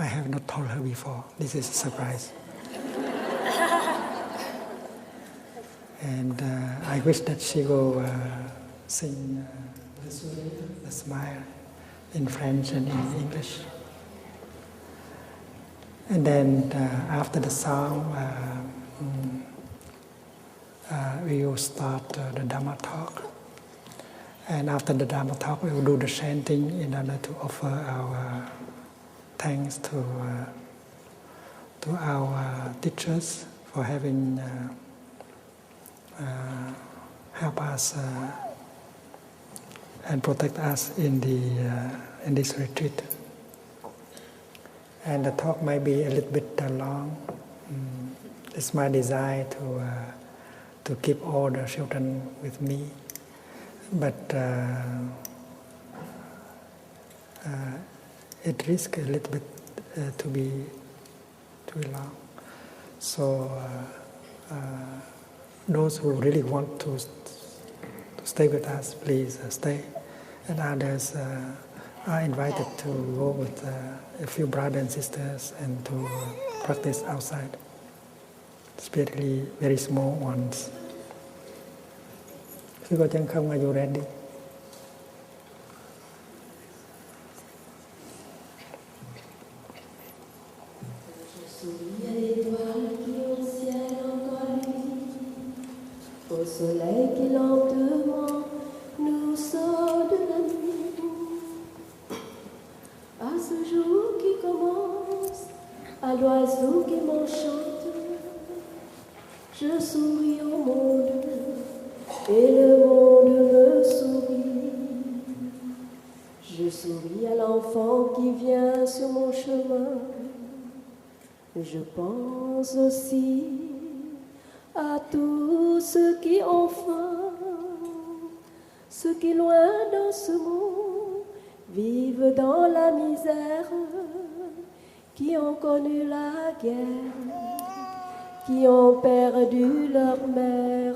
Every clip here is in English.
I have not told her before. This is a surprise. And I wish that she will sing the smile in French and in English. And then after the song, we will start the Dharma talk. And after the Dharma talk, we will do the chanting in order to offer our thanks to our teachers for having helped us and protect us in this retreat. And the talk might be a little bit long. It's my desire to keep all the children with me, but it risks a little bit to be too long. So those who really want to stay with us, please stay, and others are invited to go with a few brothers and sisters and to practice outside, especially very small ones. Khi có chân không, are you ready? Au soleil qui lentement nous sort de la nuit, à ce jour qui commence, à l'oiseau qui m'enchante, je souris au monde et le monde me sourit. Je souris à l'enfant qui vient sur mon chemin, je pense aussi à tous ceux qui ont faim, ceux qui loin dans ce monde vivent dans la misère, qui ont connu la guerre, qui ont perdu leur mère.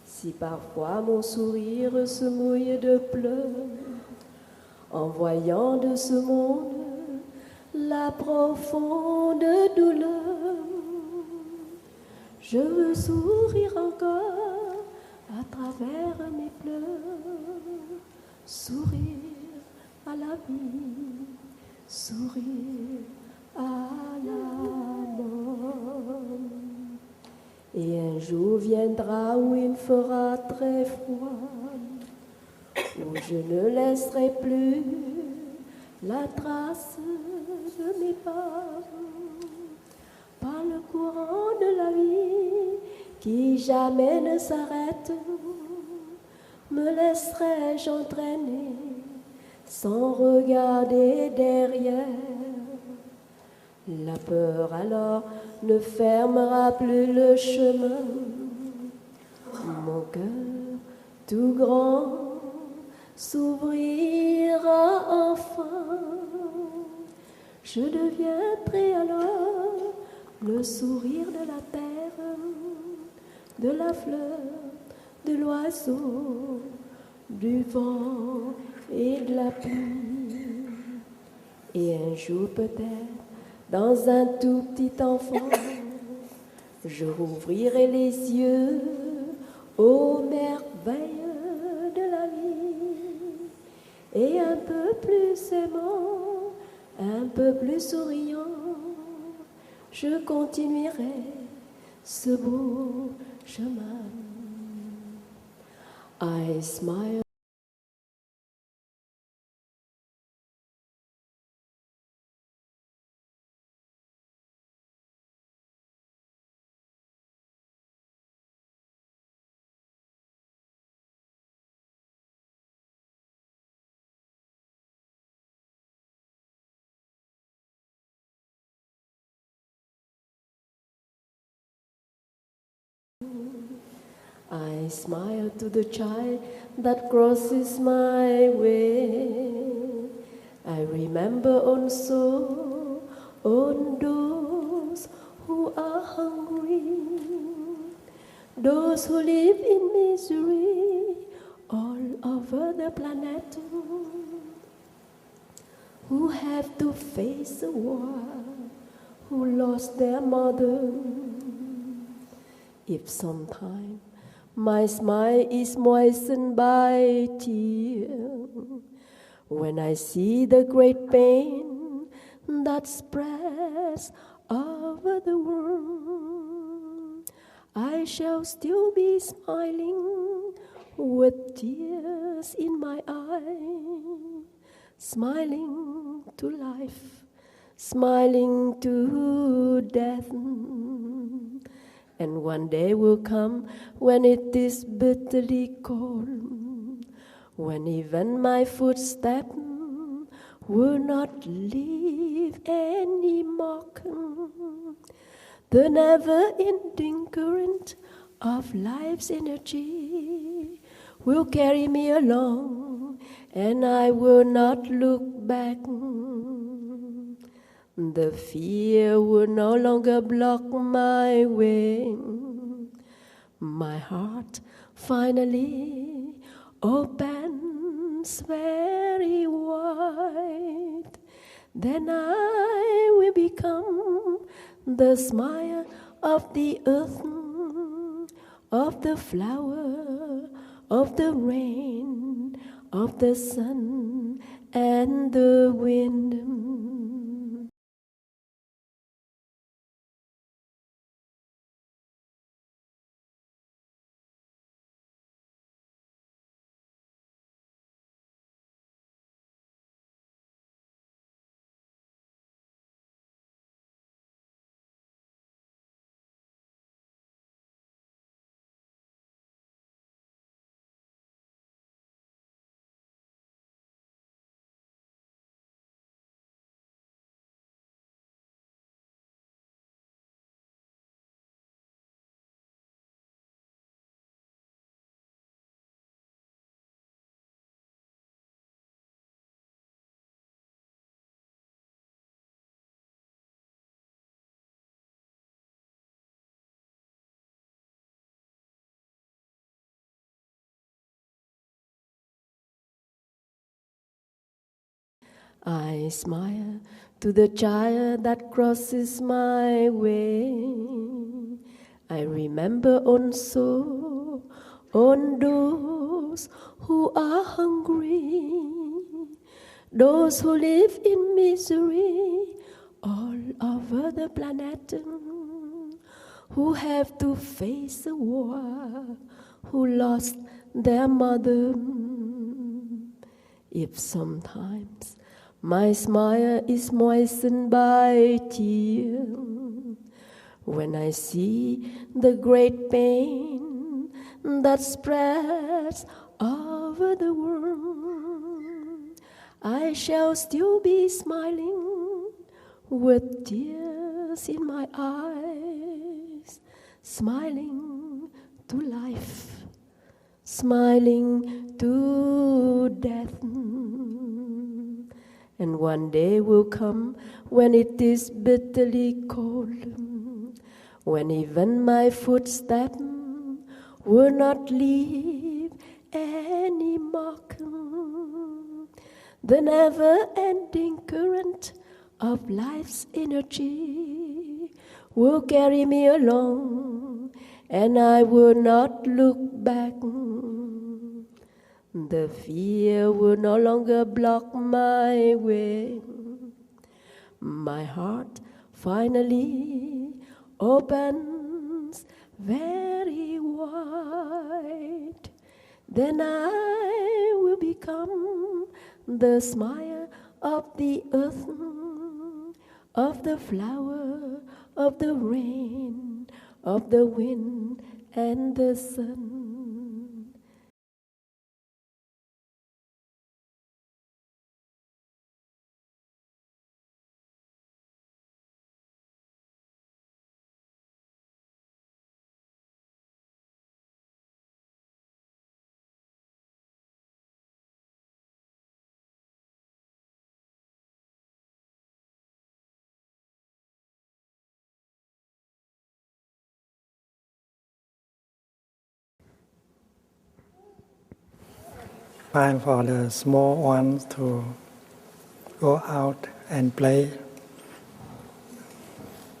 Si parfois mon sourire se mouille de pleurs, en voyant de ce monde la profonde douleur, je veux sourire encore à travers mes pleurs, sourire à la vie, sourire à la mort. Et un jour viendra où il fera très froid, où je ne laisserai plus la trace de mes pas. Par le courant de la vie qui jamais ne s'arrête, me laisserai-je entraîner sans regarder derrière. La peur alors ne fermera plus le chemin. Mon cœur tout grand s'ouvrira enfin. Je deviendrai alors le sourire de la terre, de la fleur, de l'oiseau, du vent et de la pluie. Et un jour peut-être, dans un tout petit enfant, je rouvrirai les yeux aux merveilles de la vie. Et un peu plus aimant, un peu plus souriant, je continuerai ce beau chemin. I smile. I smile to the child that crosses my way. I remember also on those who are hungry, those who live in misery all over the planet, who have to face the war, who lost their mother. If sometime my smile is moistened by tears, when I see the great pain that spreads over the world, I shall still be smiling with tears in my eyes, smiling to life, smiling to death. And one day will come when it is bitterly cold, when even my footstep will not leave any mark. The never-ending current of life's energy will carry me along, and I will not look back. The fear will no longer block my way. My heart finally opens very wide. Then I will become the smile of the earth, of the flower, of the rain, of the sun and the wind. I smile to the child that crosses my way. I remember also on those who are hungry, those who live in misery all over the planet, who have to face a war, who lost their mother. If sometimes my smile is moistened by tears, when I see the great pain that spreads over the world, I shall still be smiling with tears in my eyes, smiling to life, smiling to death. And one day will come when it is bitterly cold, when even my footstep will not leave any mark. The never-ending current of life's energy will carry me along, and I will not look back. The fear will no longer block my way. My heart finally opens very wide. Then I will become the smile of the earth, of the flower, of the rain, of the wind and the sun. Fine for the small ones to go out and play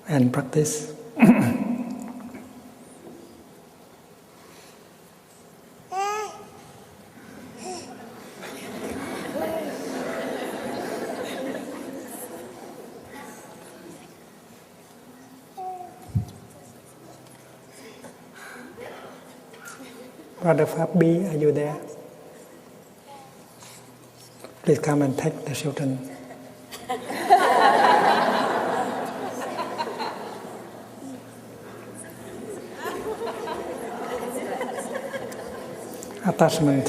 and practice. Brother Fabi, are you there? Please come and take the children. Attachment.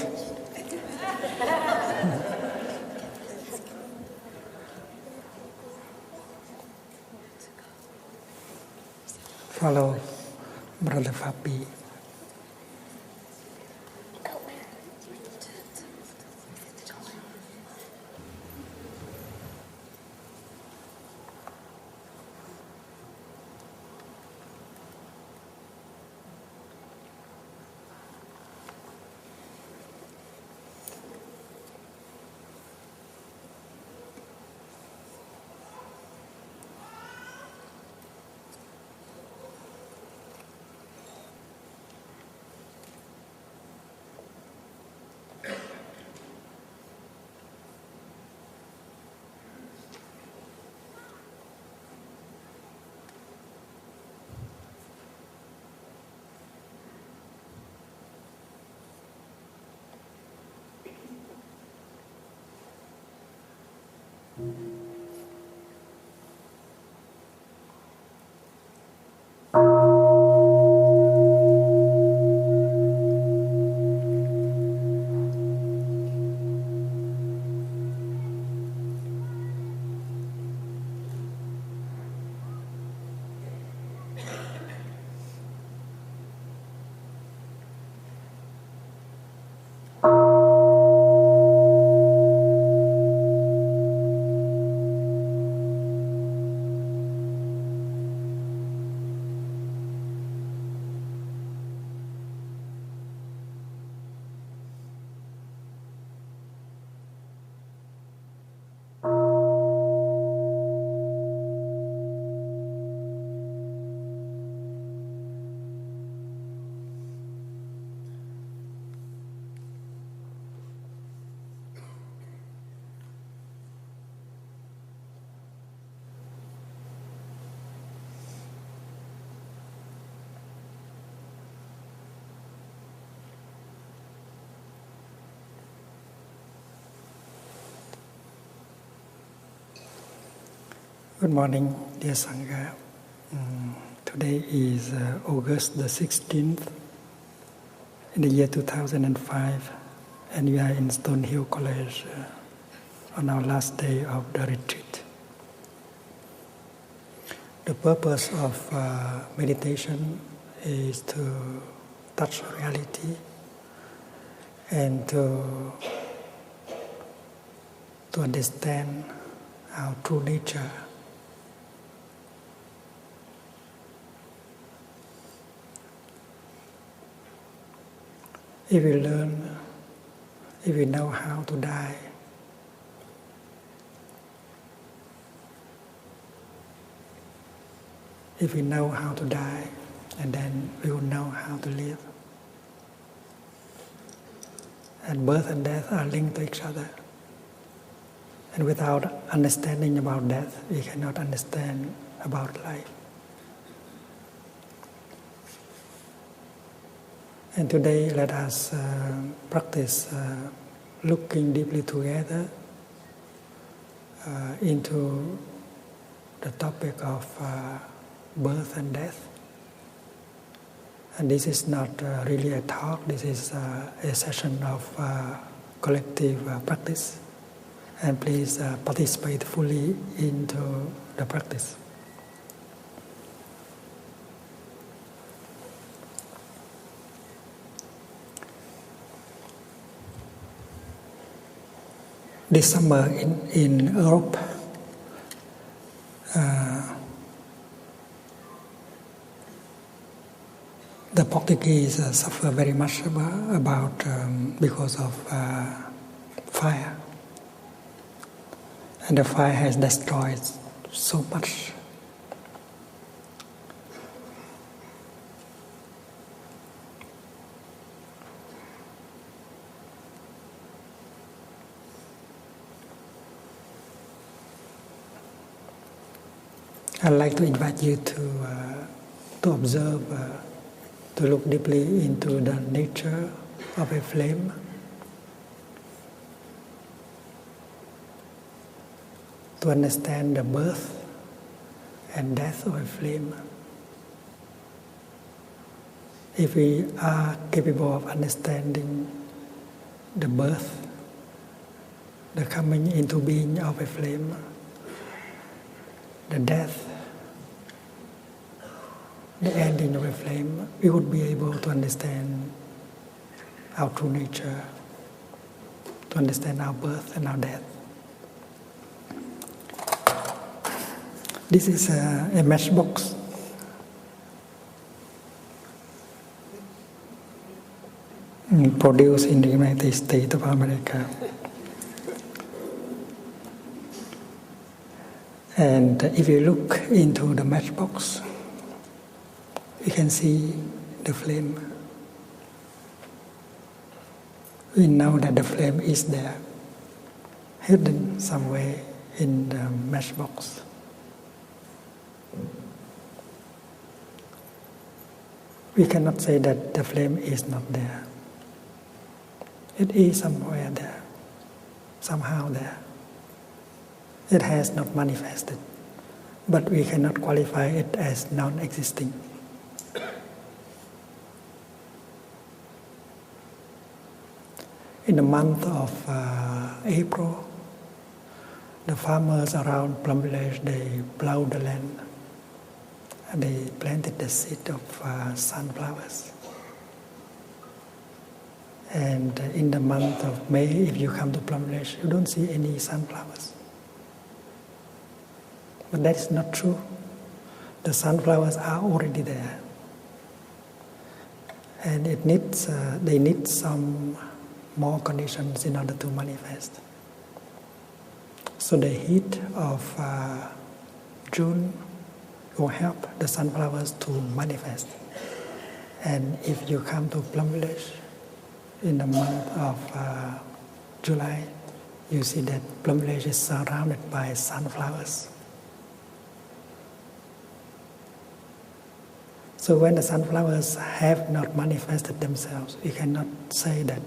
Follow Brother Fabi. Good morning, dear Sangha. Today is August the 16th in the year 2005, and we are in Stonehill College on our last day of the retreat. The purpose of meditation is to touch reality and to understand our true nature. If we learn, if we know how to die, if we know how to die, and then we will know how to live. And birth and death are linked to each other. And without understanding about death, we cannot understand about life. And today, let us practice looking deeply together into the topic of birth and death. And this is not really a talk, this is a session of collective practice. And please participate fully into the practice. This summer in Europe, the Portuguese suffer very much because of fire. And the fire has destroyed so much. I'd like to invite you to observe, to look deeply into the nature of a flame. To understand the birth and death of a flame. If we are capable of understanding the birth, the coming into being of a flame, the death, the ending of a flame, we would be able to understand our true nature, to understand our birth and our death. This is a matchbox. Produced in the United States of America. And if you look into the matchbox, you can see the flame. We know that the flame is there, hidden somewhere in the matchbox. We cannot say that the flame is not there. It is somewhere there, somehow there. It has not manifested, but we cannot qualify it as non-existing. In the month of April, the farmers around Plum Village, they plowed the land and they planted the seed of sunflowers. And in the month of May, if you come to Plum Village, you don't see any sunflowers. But that is not true. The sunflowers are already there. And they need some more conditions in order to manifest. So the heat of June will help the sunflowers to manifest. And if you come to Plum Village in the month of July, you see that Plum Village is surrounded by sunflowers. So when the sunflowers have not manifested themselves, we cannot say that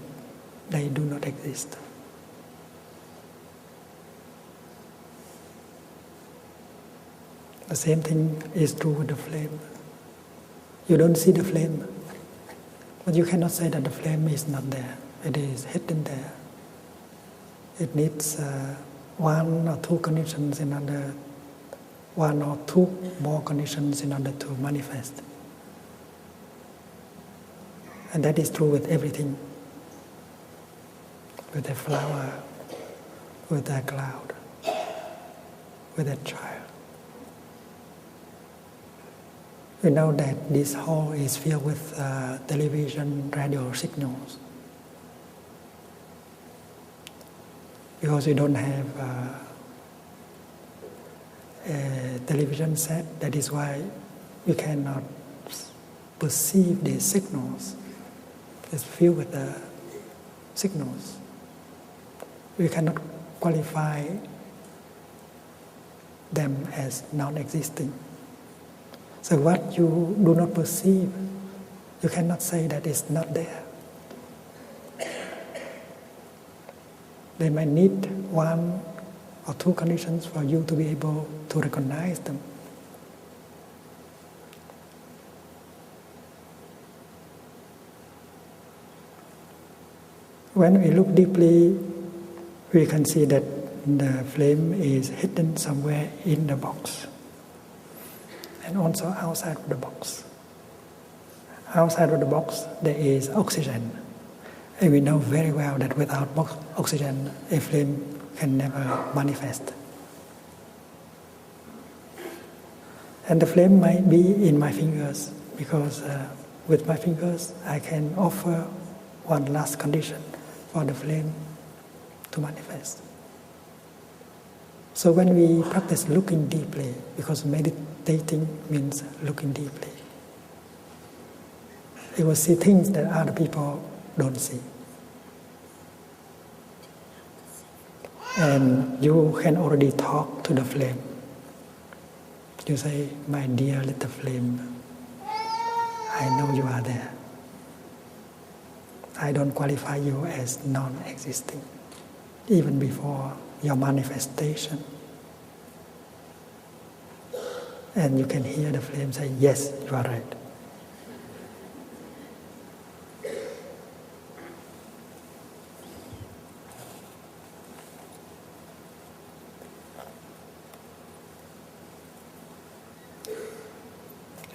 they do not exist. The same thing is true with the flame. You don't see the flame, but you cannot say that the flame is not there. It is hidden there. It needs one or two conditions in order, one or two more conditions in order to manifest. And that is true with everything. With a flower, with a cloud, with a child. We know that this hall is filled with television, radio signals. Because we don't have a television set, that is why we cannot perceive these signals. It's filled with the signals. We cannot qualify them as non-existing. So what you do not perceive, you cannot say that it's not there. They might need one or two conditions for you to be able to recognize them. When we look deeply, we can see that the flame is hidden somewhere in the box. And also outside of the box. Outside of the box, there is oxygen. And we know very well that without oxygen, a flame can never manifest. And the flame might be in my fingers, because with my fingers, I can offer one last condition for the flame to manifest. So when we practice looking deeply, because meditating means looking deeply, you will see things that other people don't see. And you can already talk to the flame. You say, my dear little flame, I know you are there. I don't qualify you as non-existing, even before your manifestation. And you can hear the flame say, yes, you are right.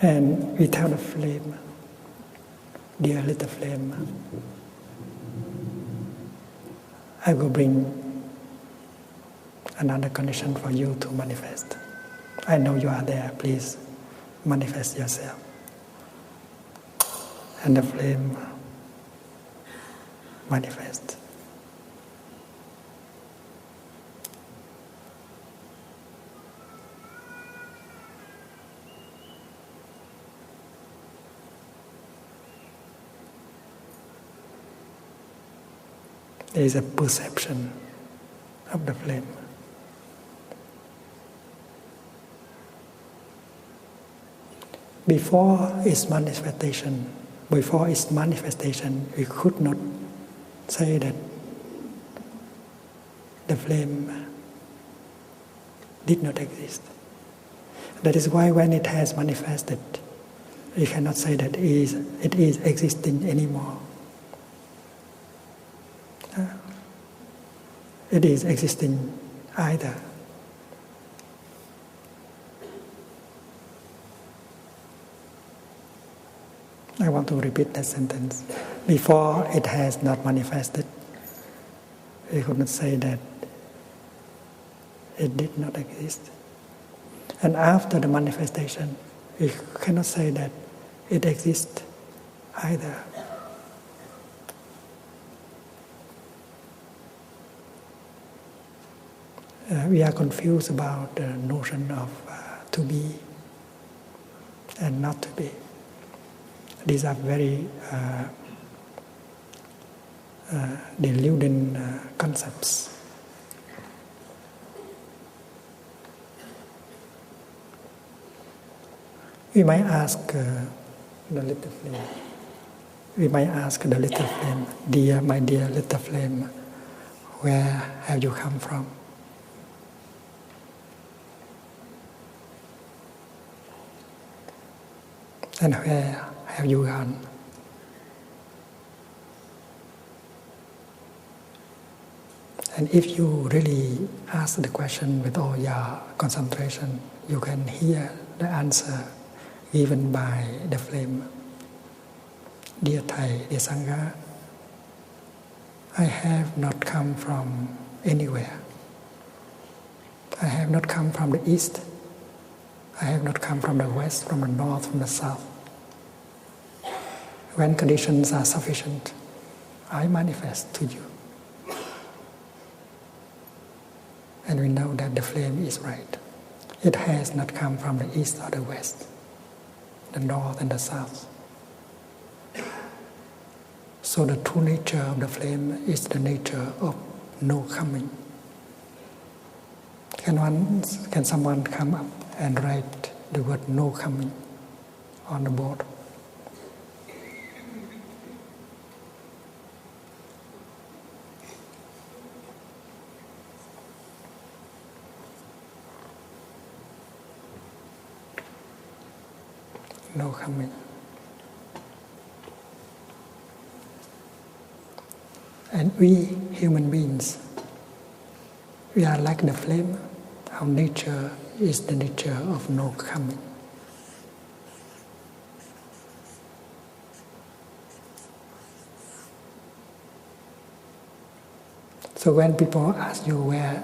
And we tell the flame, dear little flame, I will bring another condition for you to manifest. I know you are there, please manifest yourself. And the flame manifests. There is a perception of the flame. Before its manifestation, we could not say that the flame did not exist. That is why when it has manifested, we cannot say that it is existing anymore. It is existing either. I want to repeat that sentence. Before it has not manifested, we could not say that it did not exist. And after the manifestation, we cannot say that it exists either. We are confused about the notion of to be and not to be. These are very deluding concepts. We might ask the little flame. We might ask the little flame, my dear little flame, where have you come from? And where have you gone? And if you really ask the question with all your concentration, you can hear the answer given by the flame. Dear Thầy, dear Sangha, I have not come from anywhere. I have not come from the east. I have not come from the west, from the north, from the south. When conditions are sufficient, I manifest to you. And we know that the flame is right. It has not come from the east or the west, the north and the south. So the true nature of the flame is the nature of no coming. Can someone come up and write the word no coming on the board? No coming. And we human beings, we are like the flame. Our nature is the nature of no coming. So when people ask you where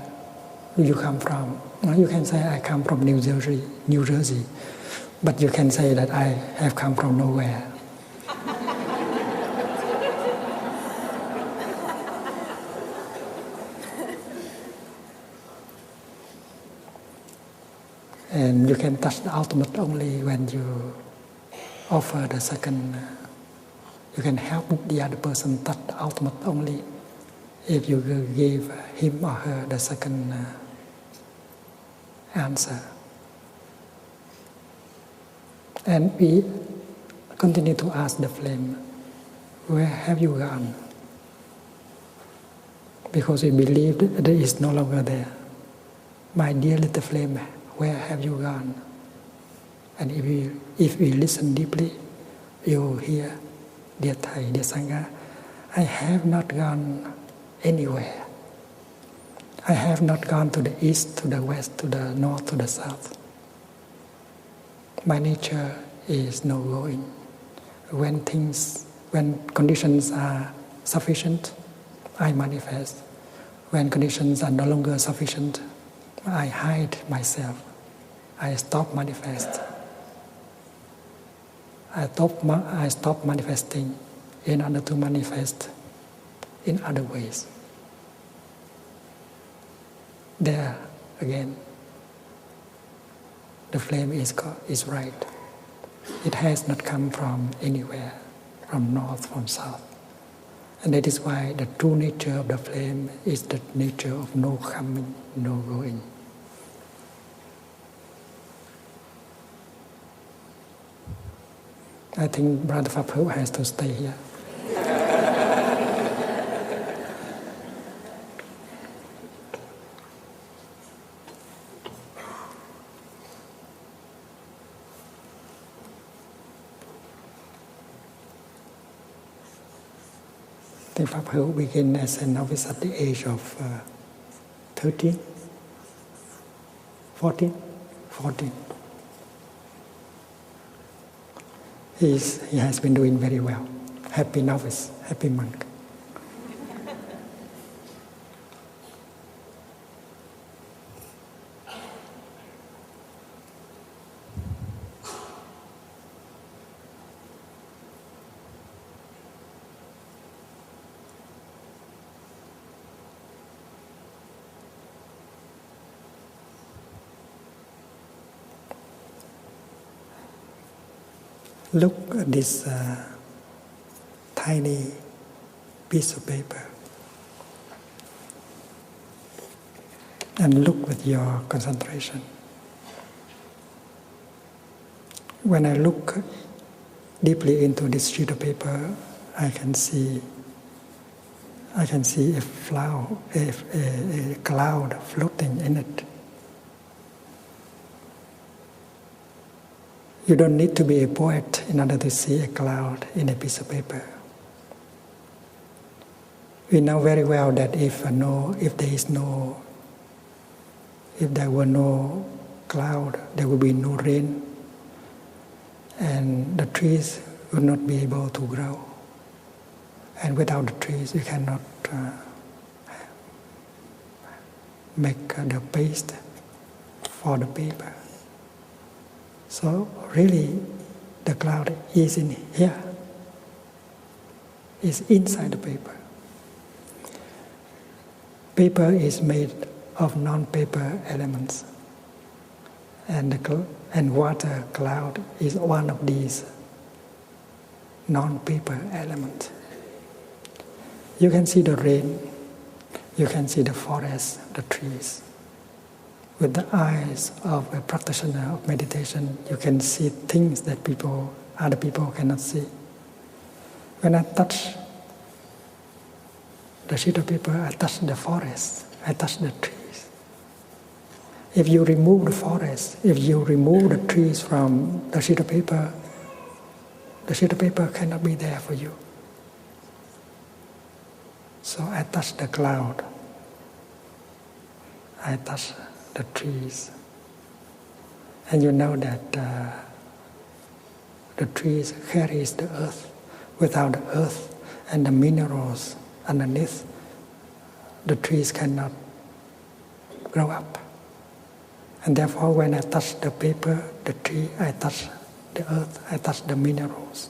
you come from, you can say, I come from New Jersey. But you can say that I have come from nowhere. And you can touch the ultimate only when you offer the second. You can help the other person touch the ultimate only if you give him or her the second answer. And we continue to ask the flame, where have you gone? Because we believe that it is no longer there. My dear little flame, where have you gone? And if we listen deeply, you will hear, dear Thầy, dear Sangha, I have not gone anywhere. I have not gone to the east, to the west, to the north, to the south. My nature is no going. When conditions are sufficient, I manifest. When conditions are no longer sufficient, I hide myself. I stop manifest. I stop manifesting in order to manifest in other ways. There again, the flame is right. It has not come from anywhere, from north, from south. And that is why the true nature of the flame is the nature of no coming, no going. I think Brother Pháp has to stay here. The Pháp Hữu began as a novice at the age of 13, 14. He has been doing very well. Happy novice, happy monk. Look at this tiny piece of paper and look with your concentration. When I look deeply into this sheet of paper, I can see a cloud floating in it. You don't need to be a poet in order to see a cloud in a piece of paper. We know very well that if there were no cloud, there would be no rain, and the trees would not be able to grow. And without the trees, you cannot make the paste for the paper. So really, the cloud is in here, is inside the paper. Paper is made of non-paper elements, and water cloud is one of these non-paper elements. You can see the rain, you can see the forest, the trees. With the eyes of a practitioner of meditation, you can see things that other people cannot see. When I touch the sheet of paper, I touch the forest, I touch the trees. If you remove the forest, if you remove the trees from the sheet of paper cannot be there for you. So I touch the cloud, I touch the trees. And you know that the trees carries the earth. Without the earth and the minerals underneath, the trees cannot grow up. And therefore when I touch the paper, the tree, I touch the earth, I touch the minerals.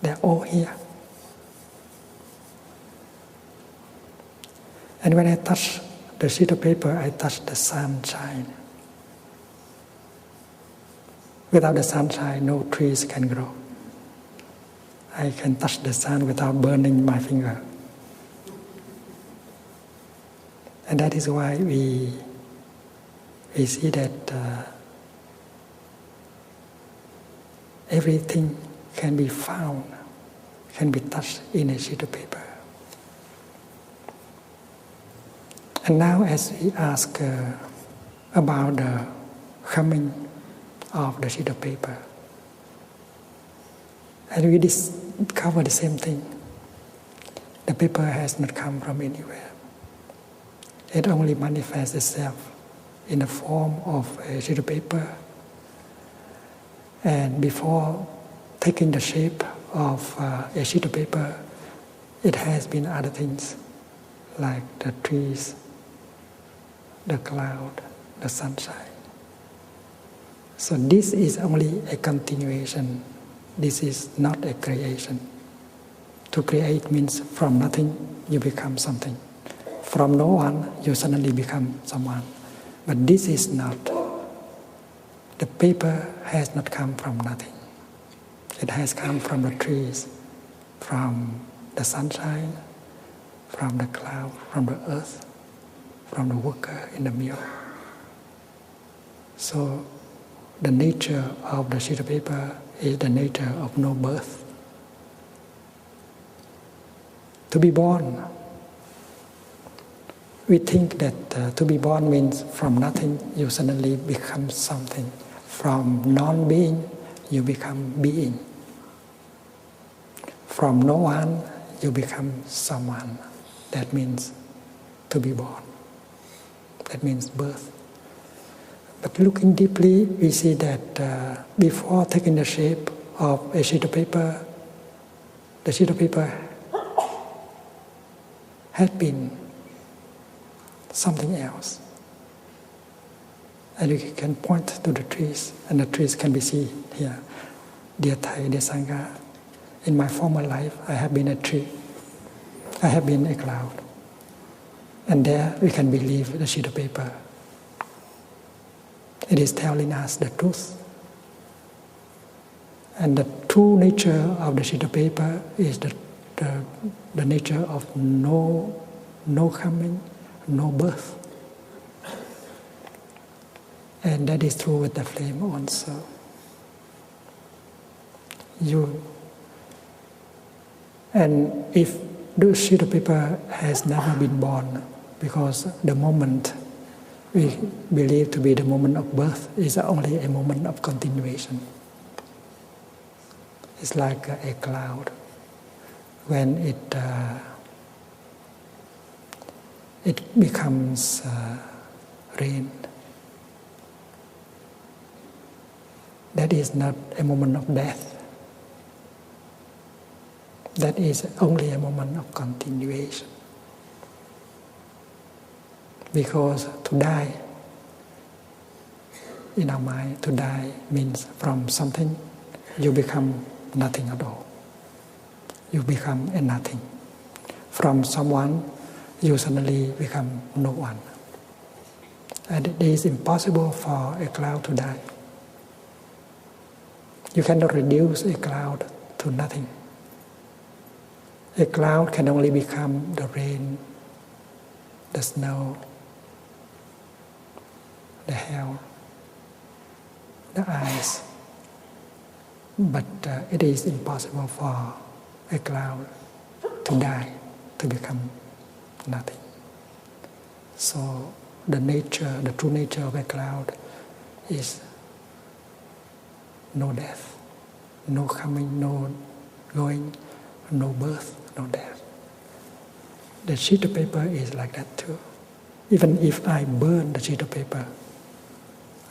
They're all here. And when I touch the sheet of paper, I touch the sunshine. Without the sunshine, no trees can grow. I can touch the sun without burning my finger. And that is why we see that everything can be found, can be touched in a sheet of paper. And now as we ask about the coming of the sheet of paper, and we discover the same thing. The paper has not come from anywhere. It only manifests itself in the form of a sheet of paper. And before taking the shape of a sheet of paper, it has been other things like the trees, the cloud, the sunshine. So this is only a continuation. This is not a creation. To create means from nothing you become something. From no one you suddenly become someone. But this is not. The paper has not come from nothing. It has come from the trees, from the sunshine, from the cloud, from the earth, from the worker in the mill. So the nature of the sheet of paper is the nature of no birth. To be born, we think that to be born means from nothing you suddenly become something. From non-being you become being. From no one you become someone. That means to be born. That means birth. But looking deeply, we see that before taking the shape of a sheet of paper, the sheet of paper had been something else. And you can point to the trees, and the trees can be seen here. Dear Thai, dear Sangha, in my former life, I have been a tree. I have been a cloud. And there we can believe the sheet of paper. It is telling us the truth. And the true nature of the sheet of paper is the nature of no coming, no birth. And that is true with the flame also. And if the sheet of paper has never been born, because the moment we believe to be the moment of birth is only a moment of continuation. It's like a cloud. When it becomes rain, that is not a moment of death. That is only a moment of continuation. Because to die, in our mind, to die means from something you become nothing at all. You become a nothing. From someone, you suddenly become no one. And it is impossible for a cloud to die. You cannot reduce a cloud to nothing. A cloud can only become the rain, the snow, the hail, the ice. But it is impossible for a cloud to die, to become nothing. So the true nature of a cloud is no death, no coming, no going, no birth, no death. The sheet of paper is like that too. Even if I burn the sheet of paper,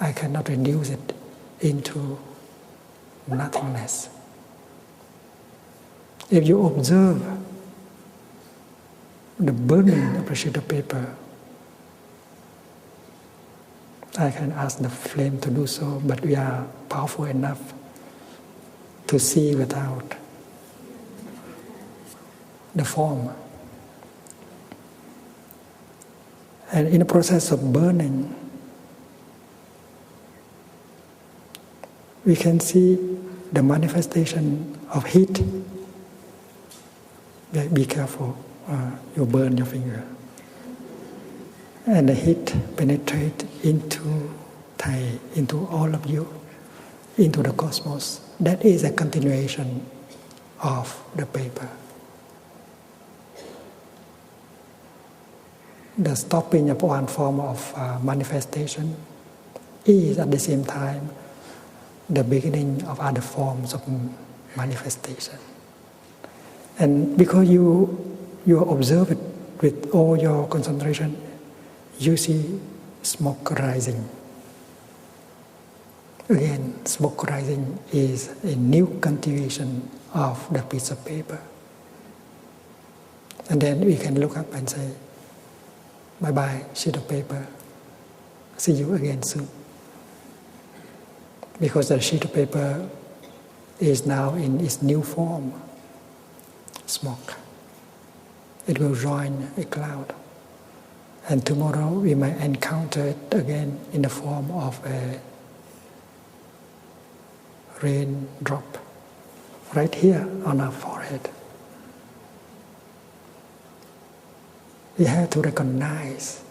I cannot reduce it into nothingness. If you observe the burning of the sheet of paper, I can ask the flame to do so, but we are powerful enough to see without the form. And in the process of burning, we can see the manifestation of heat. Be careful, you burn your finger. And the heat penetrates into all of you, into the cosmos. That is a continuation of the paper. The stopping of one form of manifestation is at the same time the beginning of other forms of manifestation. And because you observe it with all your concentration, you see smoke rising. Again, smoke rising is a new continuation of the piece of paper. And then we can look up and say, bye-bye, sheet of paper. See you again soon. Because the sheet of paper is now in its new form, smoke. It will join a cloud. And tomorrow we might encounter it again in the form of a raindrop right here on our forehead. We have to recognize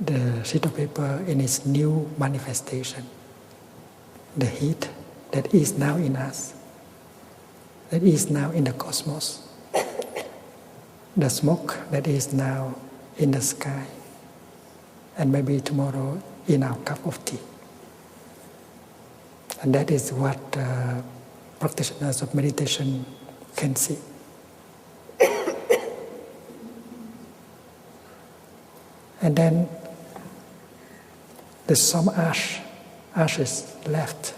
the sheet of paper in its new manifestation, the heat that is now in us, that is now in the cosmos, the smoke that is now in the sky, and maybe tomorrow in our cup of tea. And that is what practitioners of meditation can see. And then there's some ashes left.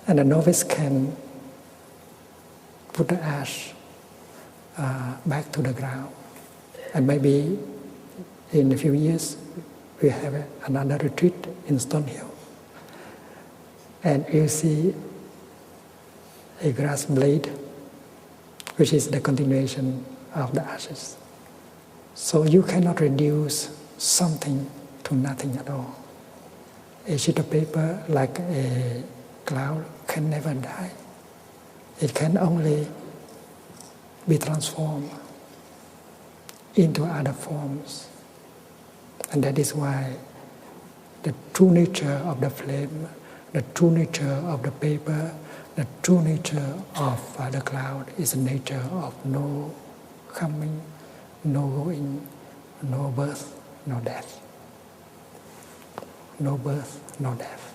And the novice can put the ash back to the ground. And maybe in a few years, we have another retreat in Stonehill. And you see a grass blade, which is the continuation of the ashes. So you cannot reduce something to nothing at all. A sheet of paper, like a cloud, can never die. It can only be transformed into other forms. And that is why the true nature of the flame, the true nature of the paper, the true nature of the cloud is a nature of no coming, no going, no birth, no death. No birth, no death.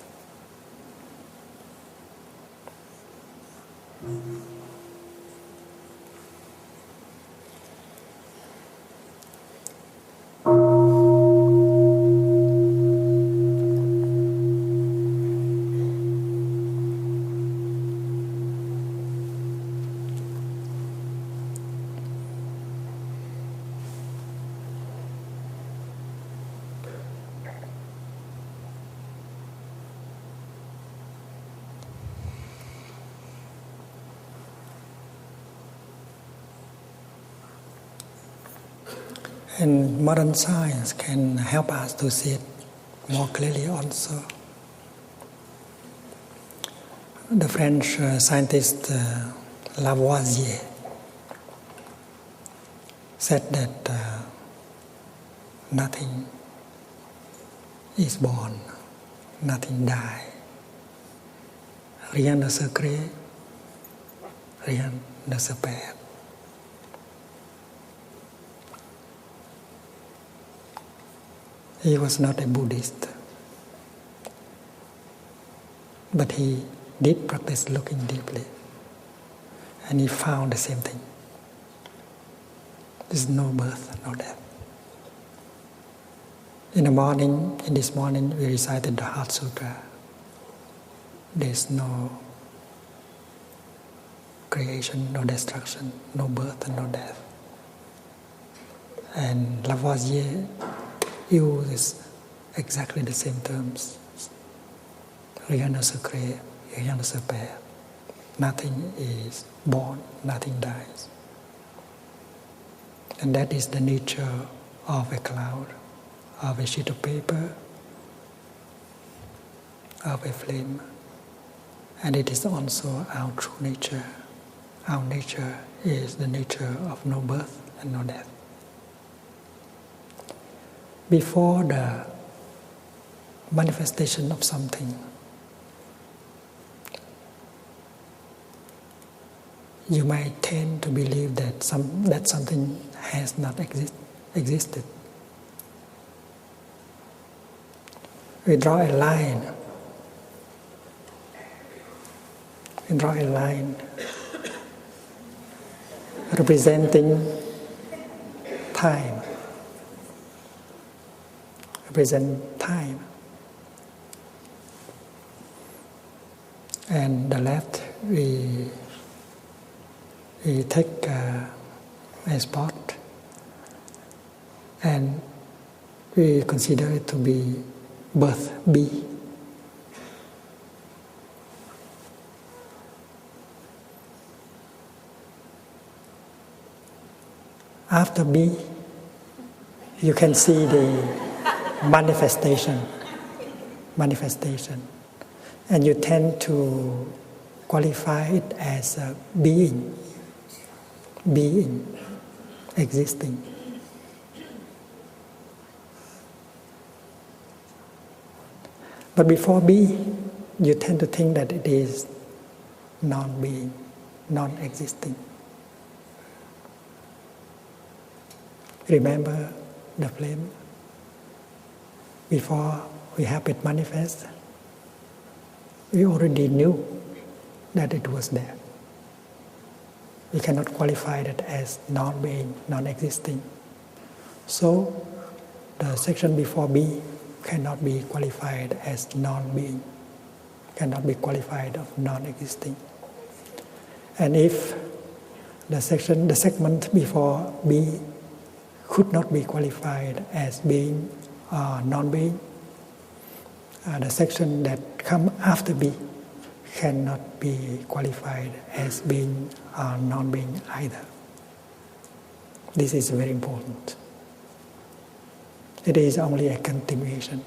And modern science can help us to see it more clearly also. The French scientist Lavoisier said that nothing is born, nothing dies. Rien ne se crée, rien ne se perd. He was not a Buddhist, but he did practice looking deeply, and he found the same thing. There's no birth, no death. In this morning, we recited the Heart Sutra. There's no creation, no destruction, no birth and no death. And Lavoisier uses exactly the same terms. Rien ne se crée, rien ne se perd. Nothing is born, nothing dies. And that is the nature of a cloud, of a sheet of paper, of a flame. And it is also our true nature. Our nature is the nature of no birth and no death. Before the manifestation of something, you might tend to believe that something has not existed. We draw a line. Representing time. And the left, we take a spot and we consider it to be birth, B. After B, you can see the manifestation. And you tend to qualify it as a being, existing. But before B, you tend to think that it is non-being, non-existing. Remember the flame? Before we have it manifest, we already knew that it was there. We cannot qualify that as non-being, non-existing. So the section before B cannot be qualified as non-being, cannot be qualified of non-existing. And if the segment before B could not be qualified as being or non-being, the section that comes after B cannot be qualified as being or non-being either. This is very important. It is only a continuation.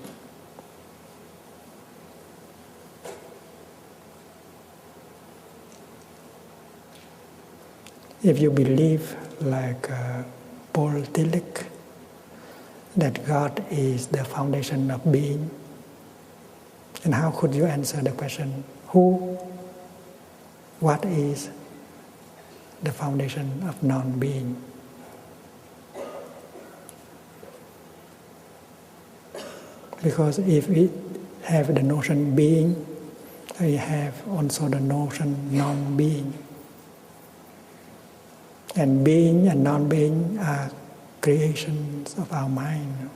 If you believe, like Paul Tillich, that God is the foundation of being, and how could you answer the question, what is the foundation of non-being? Because if we have the notion being, we have also the notion non-being. And being and non-being are creations of our mind.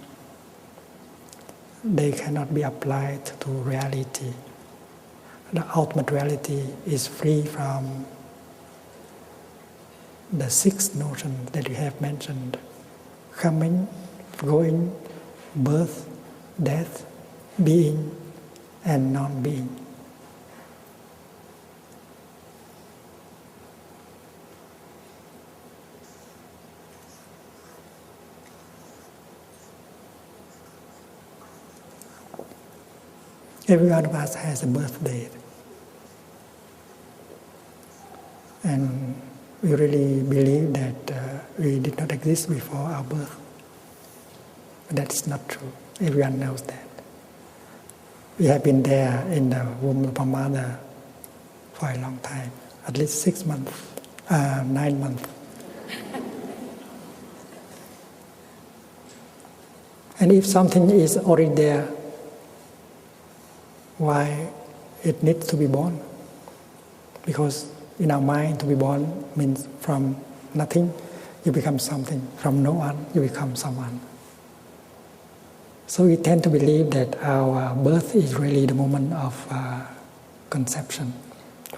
They cannot be applied to reality. The ultimate reality is free from the six notions that you have mentioned: coming, going, birth, death, being, and non-being. Every one of us has a birth date. And we really believe that we did not exist before our birth. But that is not true. Everyone knows that. We have been there in the womb of our mother for a long time, at least 6 months, 9 months. And if something is already there, why it needs to be born? Because in our mind, to be born means from nothing, you become something. From no one, you become someone. So we tend to believe that our birth is really the moment of conception,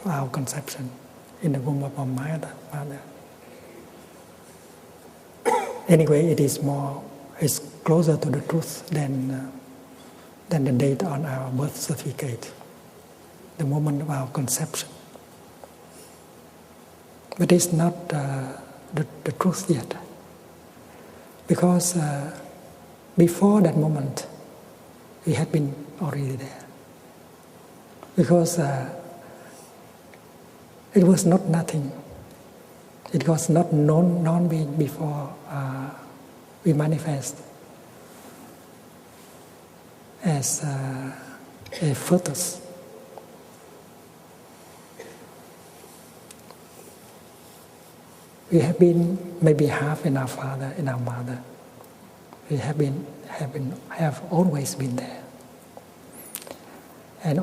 our conception in the womb of our mother. Anyway, it's closer to the truth than the date on our birth certificate, the moment of our conception. But it's not the truth yet, because before that moment, we had been already there. because it was not nothing. It was not known before we manifest as a fetus. We have been maybe half in our father, in our mother. We have always been there. And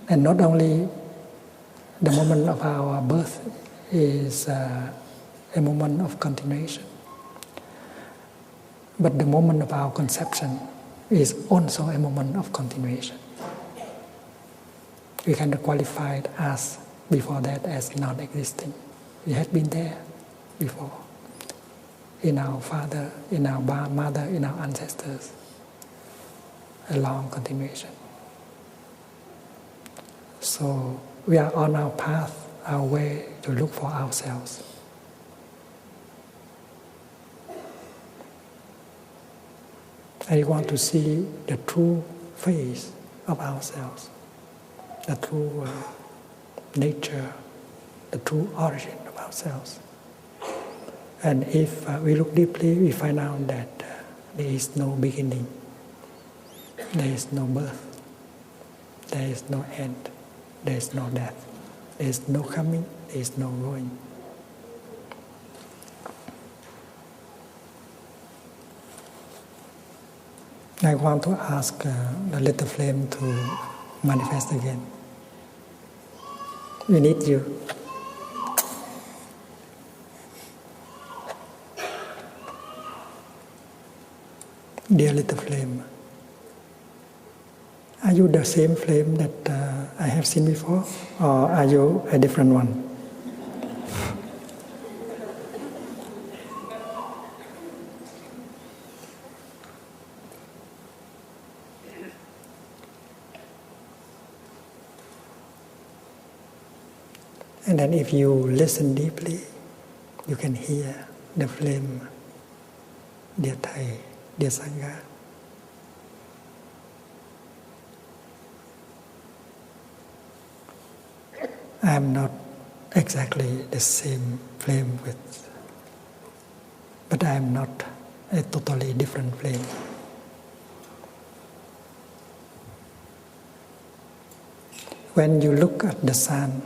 not only the moment of our birth is a moment of continuation, but the moment of our conception is also a moment of continuation. We can qualify us before that as non-existing. We have been there before, in our father, in our mother, in our ancestors, a long continuation. So we are on our path, our way to look for ourselves. I want to see the true face of ourselves, the true nature, the true origin of ourselves. And if we look deeply, we find out that there is no beginning, there is no birth, there is no end, there is no death, there is no coming, there is no going. I want to ask the little flame to manifest again. We need you. Dear little flame, are you the same flame that I have seen before, or are you a different one? And then if you listen deeply, you can hear the flame, dear Thầy, dear Sangha. I am not exactly the same flame but I am not a totally different flame. When you look at the son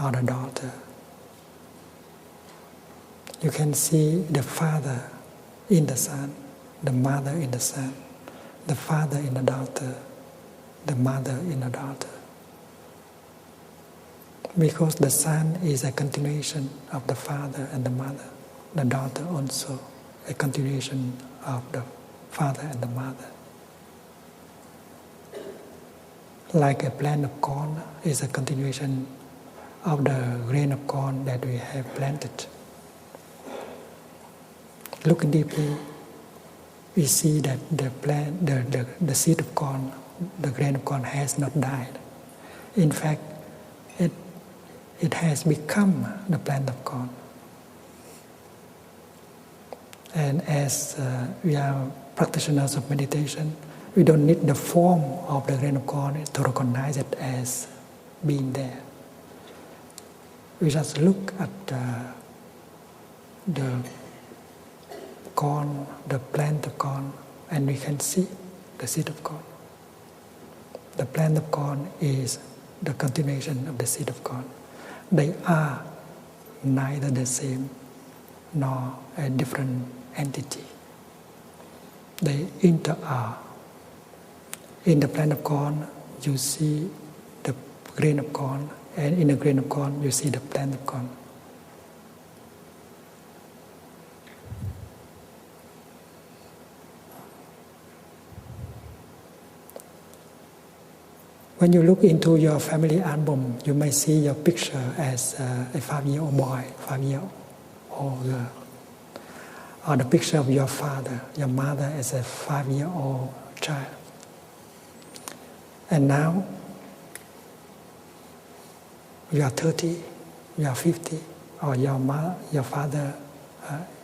or the daughter, you can see the father in the son, the mother in the son, the father in the daughter, the mother in the daughter. Because the son is a continuation of the father and the mother, the daughter also a continuation of the father and the mother. Like a plant of corn is a continuation of the grain of corn that we have planted. Look deeply, we see that the plant, the seed of corn, the grain of corn has not died. In fact, it has become the plant of corn. And as we are practitioners of meditation, we don't need the form of the grain of corn to recognize it as being there. We just look at the corn, the plant of corn, and we can see the seed of corn. The plant of corn is the continuation of the seed of corn. They are neither the same nor a different entity. They inter-are. In the plant of corn, you see the grain of corn, and in the grain of corn, you see the plant of corn. When you look into your family album, you may see your picture as a 5-year-old boy, 5-year-old girl, or the picture of your father, your mother as a 5-year-old child. And now, you are 30, you are 50, or your father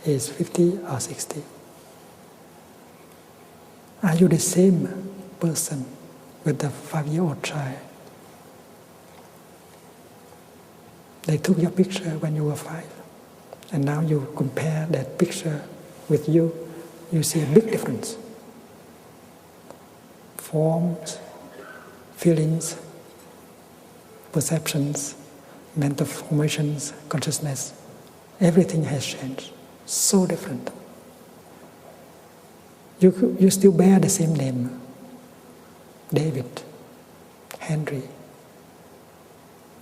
is 50 or 60. Are you the same person with the 5-year-old child. They took your picture when you were 5, and now you compare that picture with you see a big difference. Forms, feelings, perceptions, mental formations, consciousness, everything has changed. So different. You still bear the same name, David, Henry.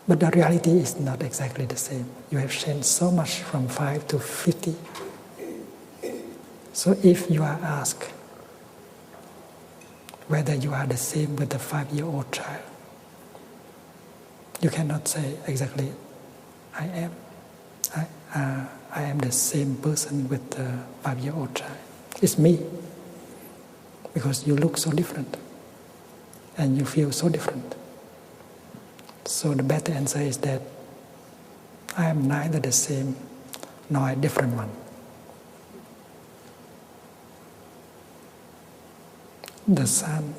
But the reality is not exactly the same. You have changed so much from 5 to 50. So if you are asked whether you are the same with the 5-year-old child, you cannot say exactly, I am. I am the same person with the 5-year-old child. It's me. Because you look so different. And you feel so different. So the better answer is that I am neither the same nor a different one. The Son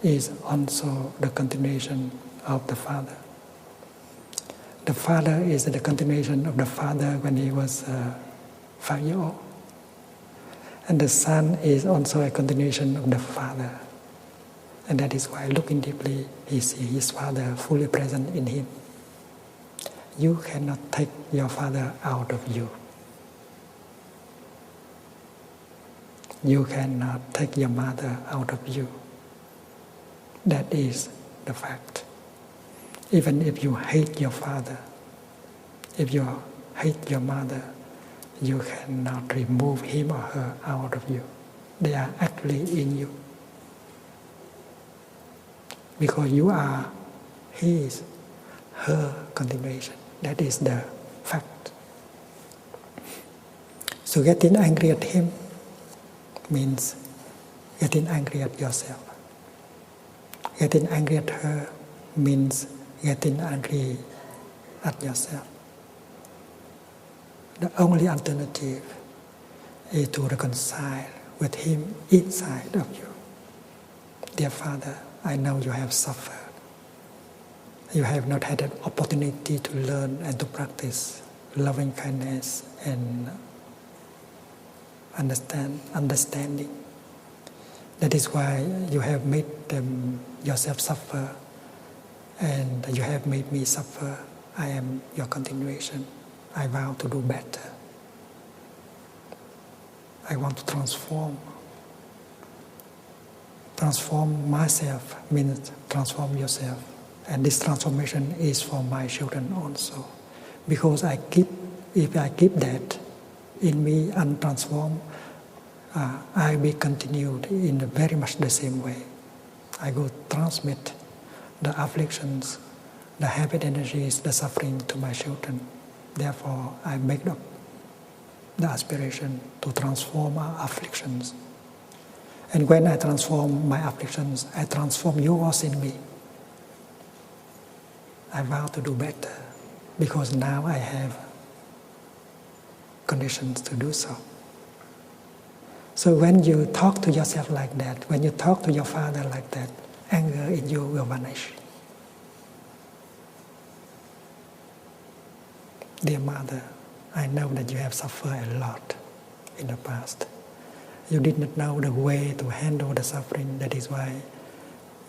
is also the continuation of the Father. The Father is the continuation of the Father when he was 5-year-old. And the Son is also a continuation of the Father. And that is why, looking deeply, he sees his Father fully present in him. You cannot take your Father out of you. You cannot take your mother out of you. That is the fact. Even if you hate your father, if you hate your mother, you cannot remove him or her out of you. They are actually in you. Because you are his, her continuation. That is the fact. So getting angry at him means getting angry at yourself. Getting angry at her means getting angry at yourself. The only alternative is to reconcile with him inside of you. Dear Father, I know you have suffered. You have not had an opportunity to learn and to practice loving kindness and understanding. That is why you have made yourself suffer, and you have made me suffer. I am your continuation. I vow to do better. I want to transform. Transform myself means transform yourself. And this transformation is for my children also. Because if I keep that in me untransformed, I will continue in very much the same way. I will transmit the afflictions, the habit energies, the suffering to my children. Therefore, I make up the aspiration to transform our afflictions. And when I transform my afflictions, I transform yours in me. I vow to do better because now I have conditions to do so. So when you talk to yourself like that, when you talk to your father like that, anger in you will vanish. Dear mother, I know that you have suffered a lot in the past. You did not know the way to handle the suffering. That is why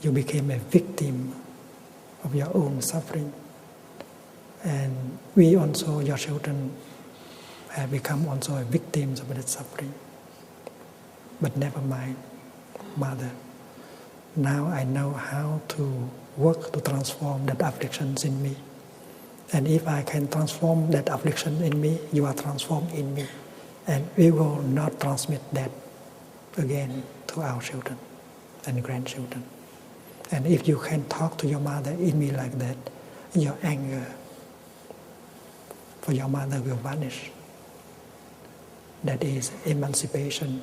you became a victim of your own suffering. And we also, your children, have become also victims of that suffering. But never mind, mother. Now I know how to work to transform that afflictions in me. And if I can transform that affliction in me, you are transformed in me. And we will not transmit that again to our children and grandchildren. And if you can talk to your mother in me like that, your anger for your mother will vanish. That is emancipation.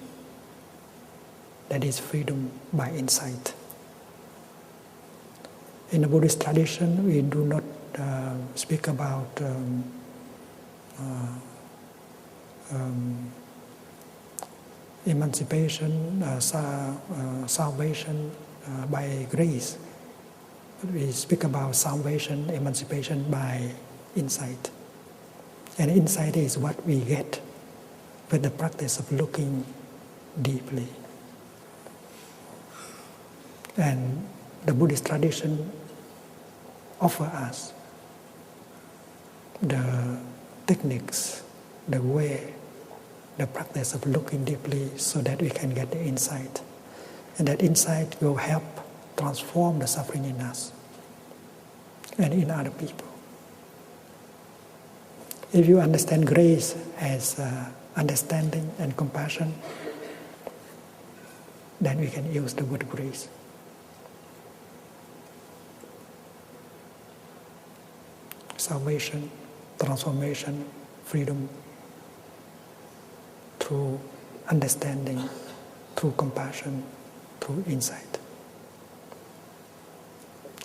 That is freedom by insight. In the Buddhist tradition, we do not speak about emancipation, salvation, by grace. We speak about salvation, emancipation by insight. And insight is what we get with the practice of looking deeply. And the Buddhist tradition offers us the techniques, the way, the practice of looking deeply so that we can get the insight. And that insight will help transform the suffering in us and in other people. If you understand grace as understanding and compassion, then we can use the word grace. Salvation, transformation, freedom, through understanding, through compassion, through insight.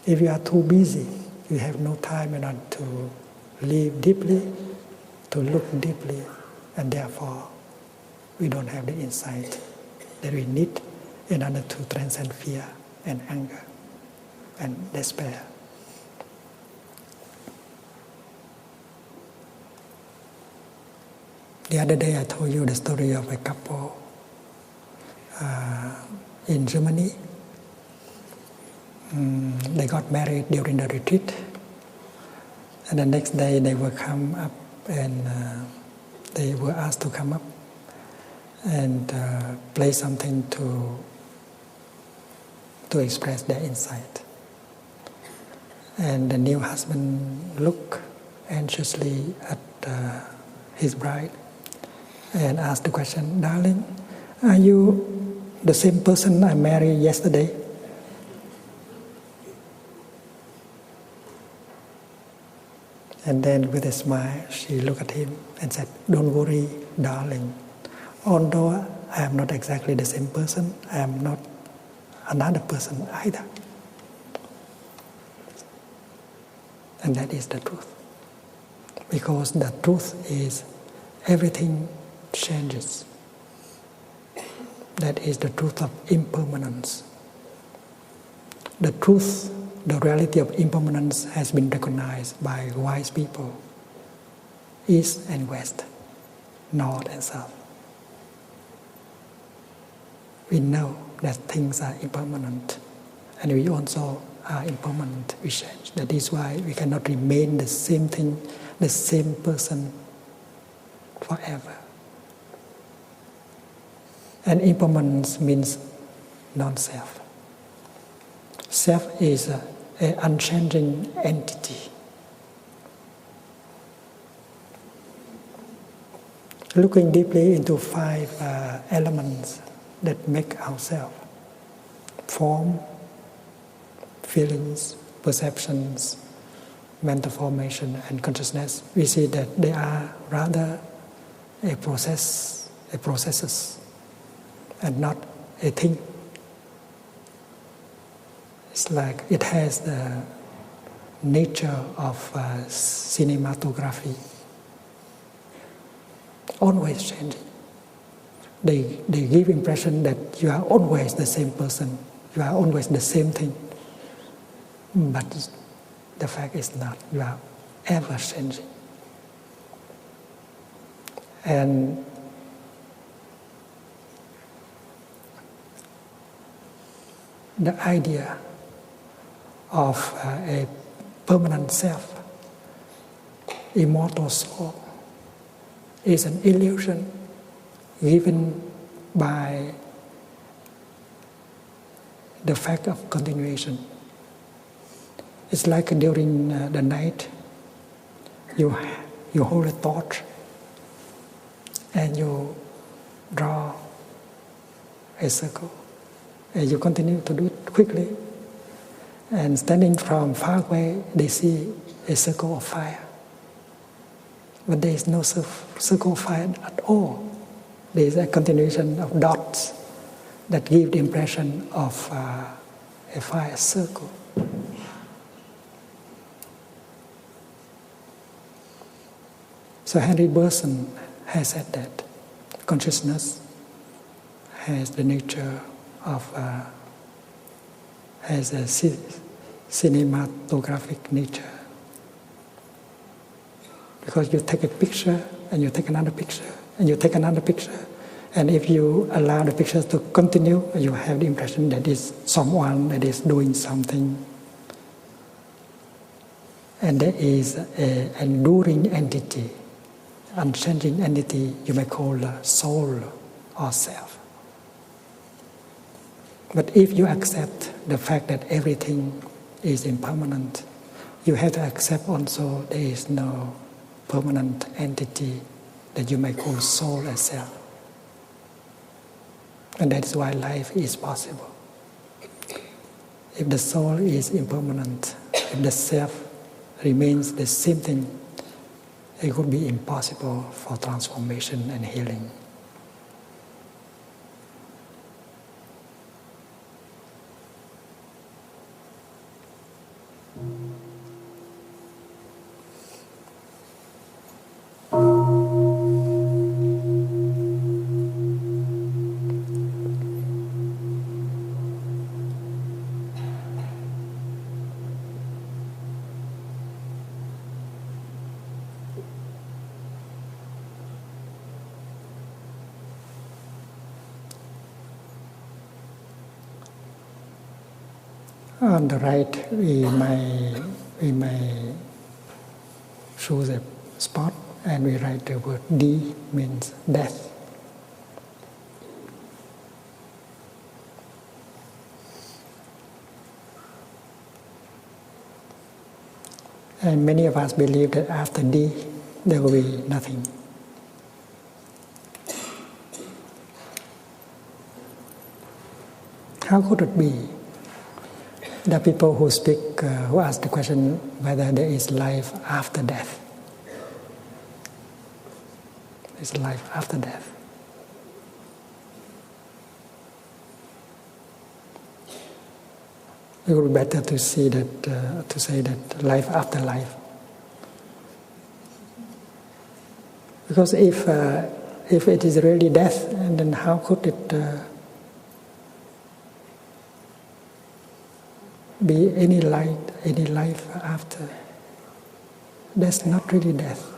If you are too busy, you have no time enough to live deeply, to look deeply, and therefore we don't have the insight that we need in order to transcend fear and anger and despair. The other day I told you the story of a couple in Germany. They got married during the retreat, and the next day they were come up and they were asked to come up and play something to express their insight. And the new husband looked anxiously at his bride and asked the question, "Darling, are you the same person I married yesterday?" And then with a smile, she looked at him and said, "Don't worry, darling. Although I am not exactly the same person, I am not another person either." And that is the truth. Because the truth is everything changes. That is the truth of impermanence. The truth, the reality of impermanence has been recognized by wise people, East and West, North and South. We know that things are impermanent, and we also are impermanent, we change. That is why we cannot remain the same thing, the same person forever. And impermanence means non-self. Self is an unchanging entity. Looking deeply into 5 elements that make ourselves: form, feelings, perceptions, mental formation, and consciousness, we see that they are rather a processes, and not a thing. It's like it has the nature of cinematography, always changing. They give impression that you are always the same person, you are always the same thing. But the fact is not, you are ever changing. And the idea of a permanent self, immortal soul, is an illusion given by the fact of continuation. It's like during the night, you hold a torch and you draw a circle, and you continue to do it quickly. And standing from far away, they see a circle of fire. But there is no circle of fire at all. There is a continuation of dots that give the impression of a fire circle. So Henry Bergson has said that consciousness has the nature of has a cinematographic nature. Because you take a picture, and you take another picture, and you take another picture, and if you allow the pictures to continue, you have the impression that it's someone that is doing something. And there is an enduring entity, unchanging entity you may call soul or self. But if you accept the fact that everything is impermanent, you have to accept also there is no permanent entity that you may call soul as self. And that is why life is possible. If the soul is impermanent, if the self remains the same thing, it would be impossible for transformation and healing. On the right, we may choose a spot and we write the word D, means death. And many of us believe that after D, there will be nothing. How could it be? The people who speak, who ask the question whether there is life after death. Is life after death. It would be better to say that life after life. Because if it is really death, then how could it be any life after? That's not really death.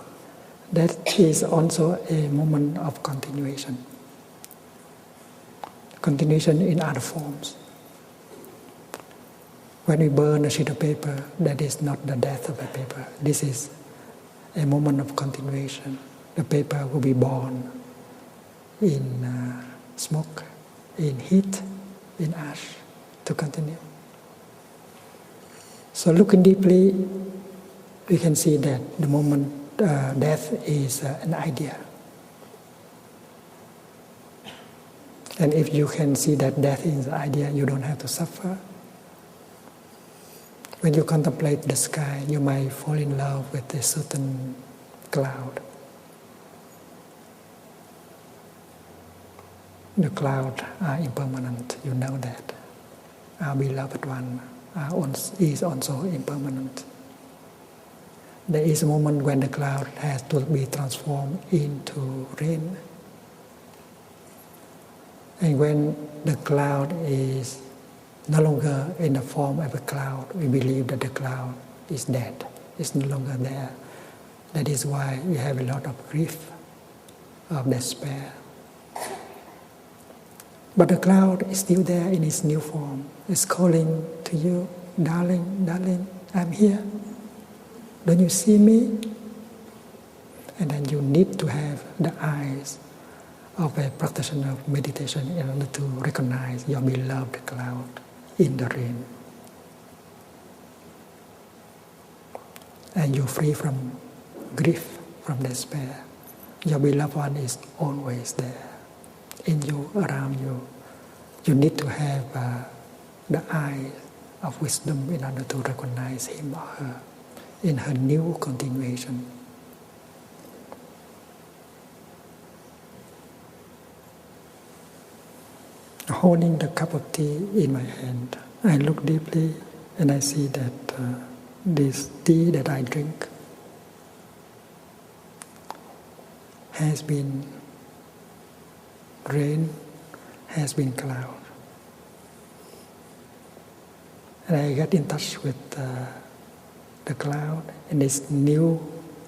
That is also a moment of continuation. Continuation in other forms. When we burn a sheet of paper, that is not the death of the paper. This is a moment of continuation. The paper will be born in smoke, in heat, in ash, to continue. So looking deeply, we can see that the moment death is an idea. And if you can see that death is an idea, you don't have to suffer. When you contemplate the sky, you might fall in love with a certain cloud. The clouds are impermanent, you know that. Our beloved one is also impermanent. There is a moment when the cloud has to be transformed into rain. And when the cloud is no longer in the form of a cloud, we believe that the cloud is dead, it's no longer there. That is why we have a lot of grief, of despair. But the cloud is still there in its new form. It's calling to you, darling, darling, I'm here. Don't you see me? And then you need to have the eyes of a practitioner of meditation in order to recognize your beloved cloud in the rain. And you're free from grief, from despair. Your beloved one is always there, in you, around you. You need to have the eye of wisdom in order to recognize him or her in her new continuation. Holding the cup of tea in my hand, I look deeply and I see that this tea that I drink has been rain, has been cloud. And I get in touch with the cloud in this new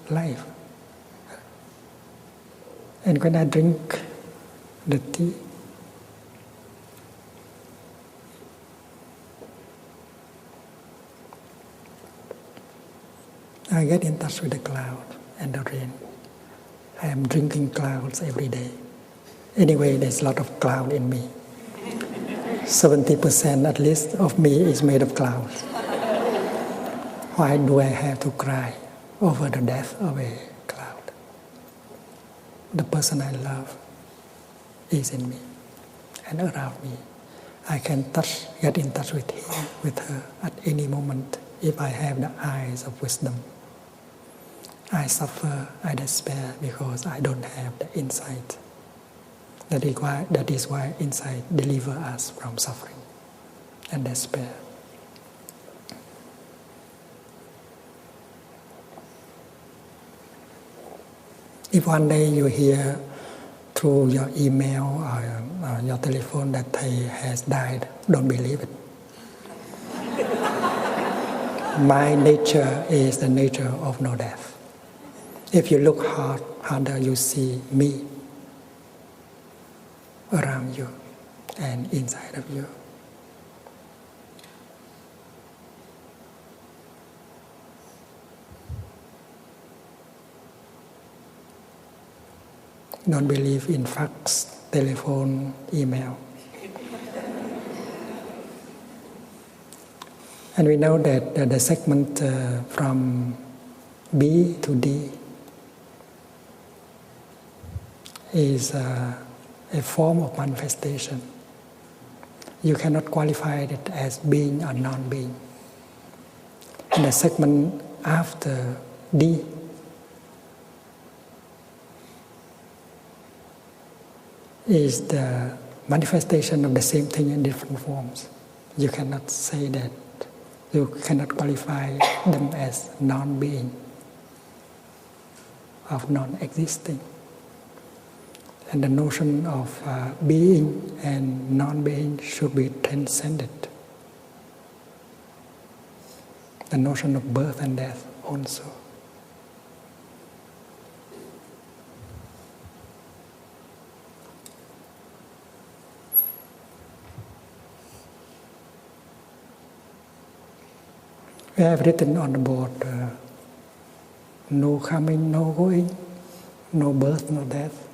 life. And when I drink the tea, I get in touch with the cloud and the rain. I am drinking clouds every day. Anyway, there's a lot of cloud in me. 70% at least of me is made of clouds. Why do I have to cry over the death of a cloud? The person I love is in me and around me. I can get in touch with him, with her at any moment if I have the eyes of wisdom. I suffer, I despair because I don't have the insight. That is why insight delivers us from suffering and despair. If one day you hear through your email or your telephone that Thầy has died, don't believe it. My nature is the nature of no death. If you look harder, you see me around you and inside of you. Don't believe in fax, telephone, email. And we know that the segment from B to D is a form of manifestation. You cannot qualify it as being or non-being. And the segment after D is the manifestation of the same thing in different forms. You cannot say that. You cannot qualify them as non-being, of non-existing. And the notion of being and non-being should be transcended. The notion of birth and death also. We have written on the board, no coming, no going, no birth, no death,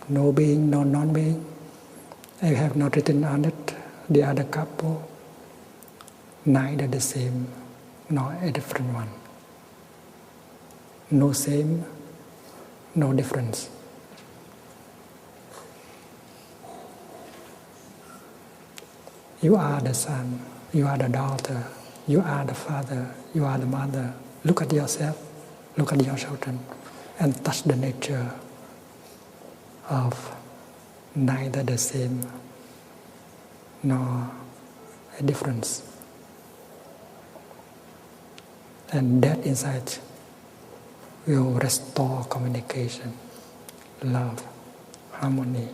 no being, no non-being. I have not written on it the other couple, neither the same nor a different one. No same, no difference. You are the son, you are the daughter, you are the father, you are the mother. Look at yourself, look at your children, and touch the nature of neither the same nor a difference. And that insight will restore communication, love, harmony,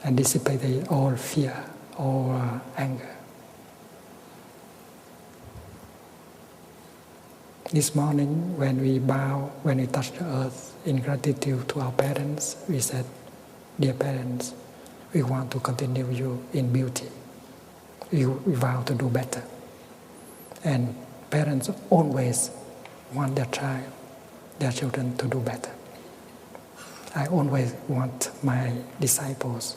and dissipate all fear, all anger. This morning, when we bow, when we touch the earth in gratitude to our parents, we said, "Dear parents, we want to continue you in beauty. We vow to do better." And parents always want their children to do better. I always want my disciples,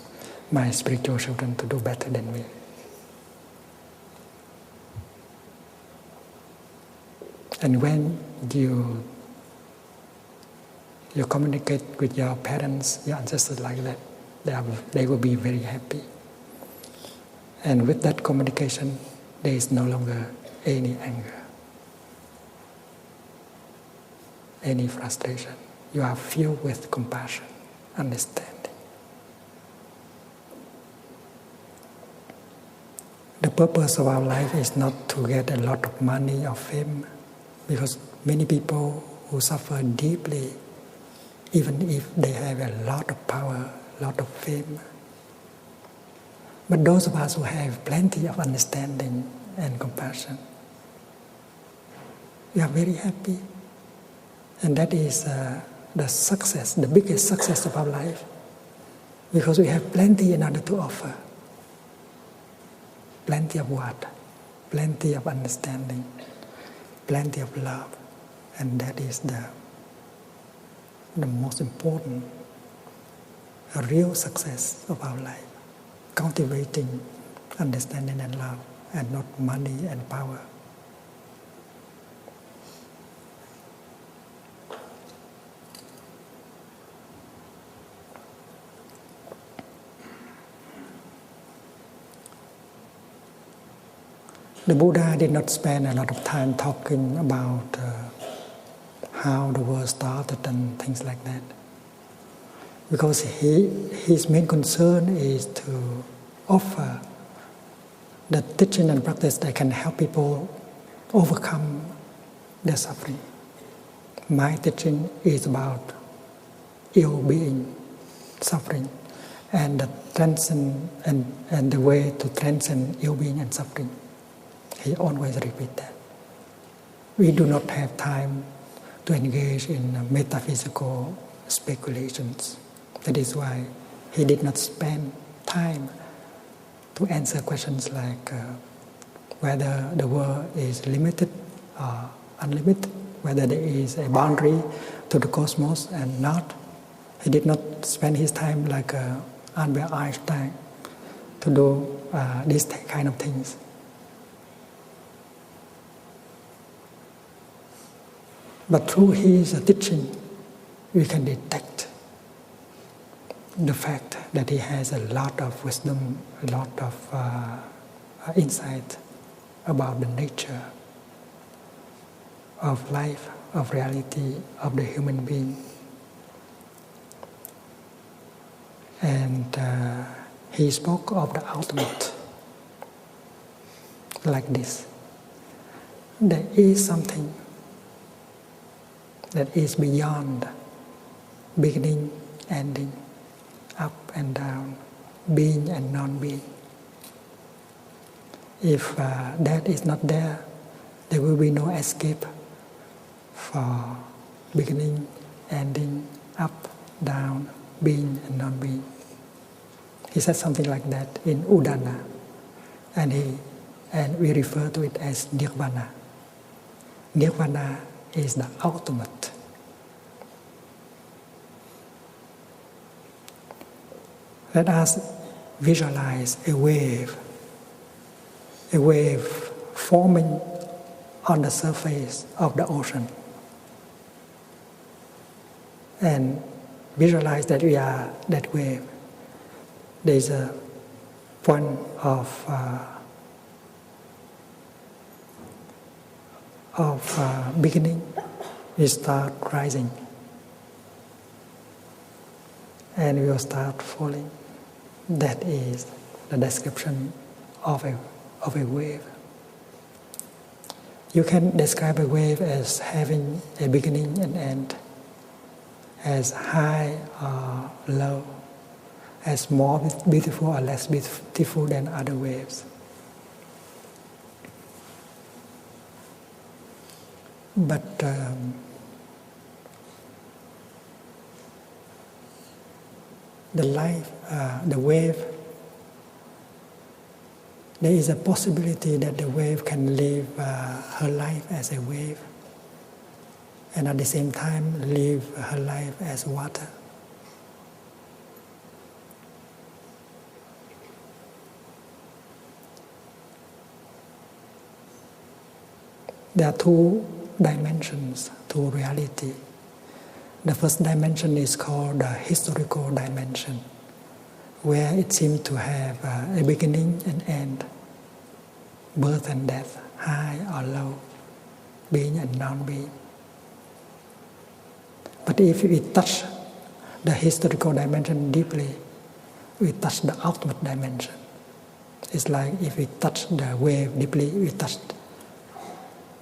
my spiritual children to do better than me. And when you communicate with your parents, your ancestors like that, they will be very happy. And with that communication, there is no longer any anger, any frustration. You are filled with compassion, understanding. The purpose of our life is not to get a lot of money or fame, because many people who suffer deeply, even if they have a lot of power, a lot of fame, But those of us who have plenty of understanding and compassion, we are very happy. And that is the success, the biggest success of our life, because we have plenty in order to offer. Plenty of what? Plenty of understanding, plenty of love. And that is the most important, a real success of our life. Cultivating understanding and love, and not money and power. The Buddha did not spend a lot of time talking about how the world started and things like that, because his main concern is to offer the teaching and practice that can help people overcome their suffering. My teaching is about ill-being, suffering, and the way to transcend ill-being and suffering. He always repeats that. We do not have time to engage in metaphysical speculations. That is why he did not spend time to answer questions like whether the world is limited or unlimited, whether there is a boundary to the cosmos and not. He did not spend his time like Albert Einstein to do these kind of things. But through his teaching, we can detect the fact that he has a lot of wisdom, a lot of insight about the nature of life, of reality, of the human being. And he spoke of the ultimate like this. There is something that is beyond beginning, ending, up and down, being and non-being. If that is not there, there will be no escape for beginning, ending, up, down, being and non-being. He said something like that in Udana, and we refer to it as Nirvana. Nirvana is the ultimate. Let us visualize a wave forming on the surface of the ocean. And visualize that we are that wave. There is a point of beginning. We start rising, and we will start falling. That is the description of a wave. You can describe a wave as having a beginning and end, as high or low, as more beautiful or less beautiful than other waves. But the wave, there is a possibility that the wave can live her life as a wave, and at the same time live her life as water. There are two dimensions to reality. The first dimension is called the historical dimension, where it seems to have a beginning and end, birth and death, high or low, being and non-being. But if we touch the historical dimension deeply, we touch the ultimate dimension. It's like if we touch the wave deeply, we touch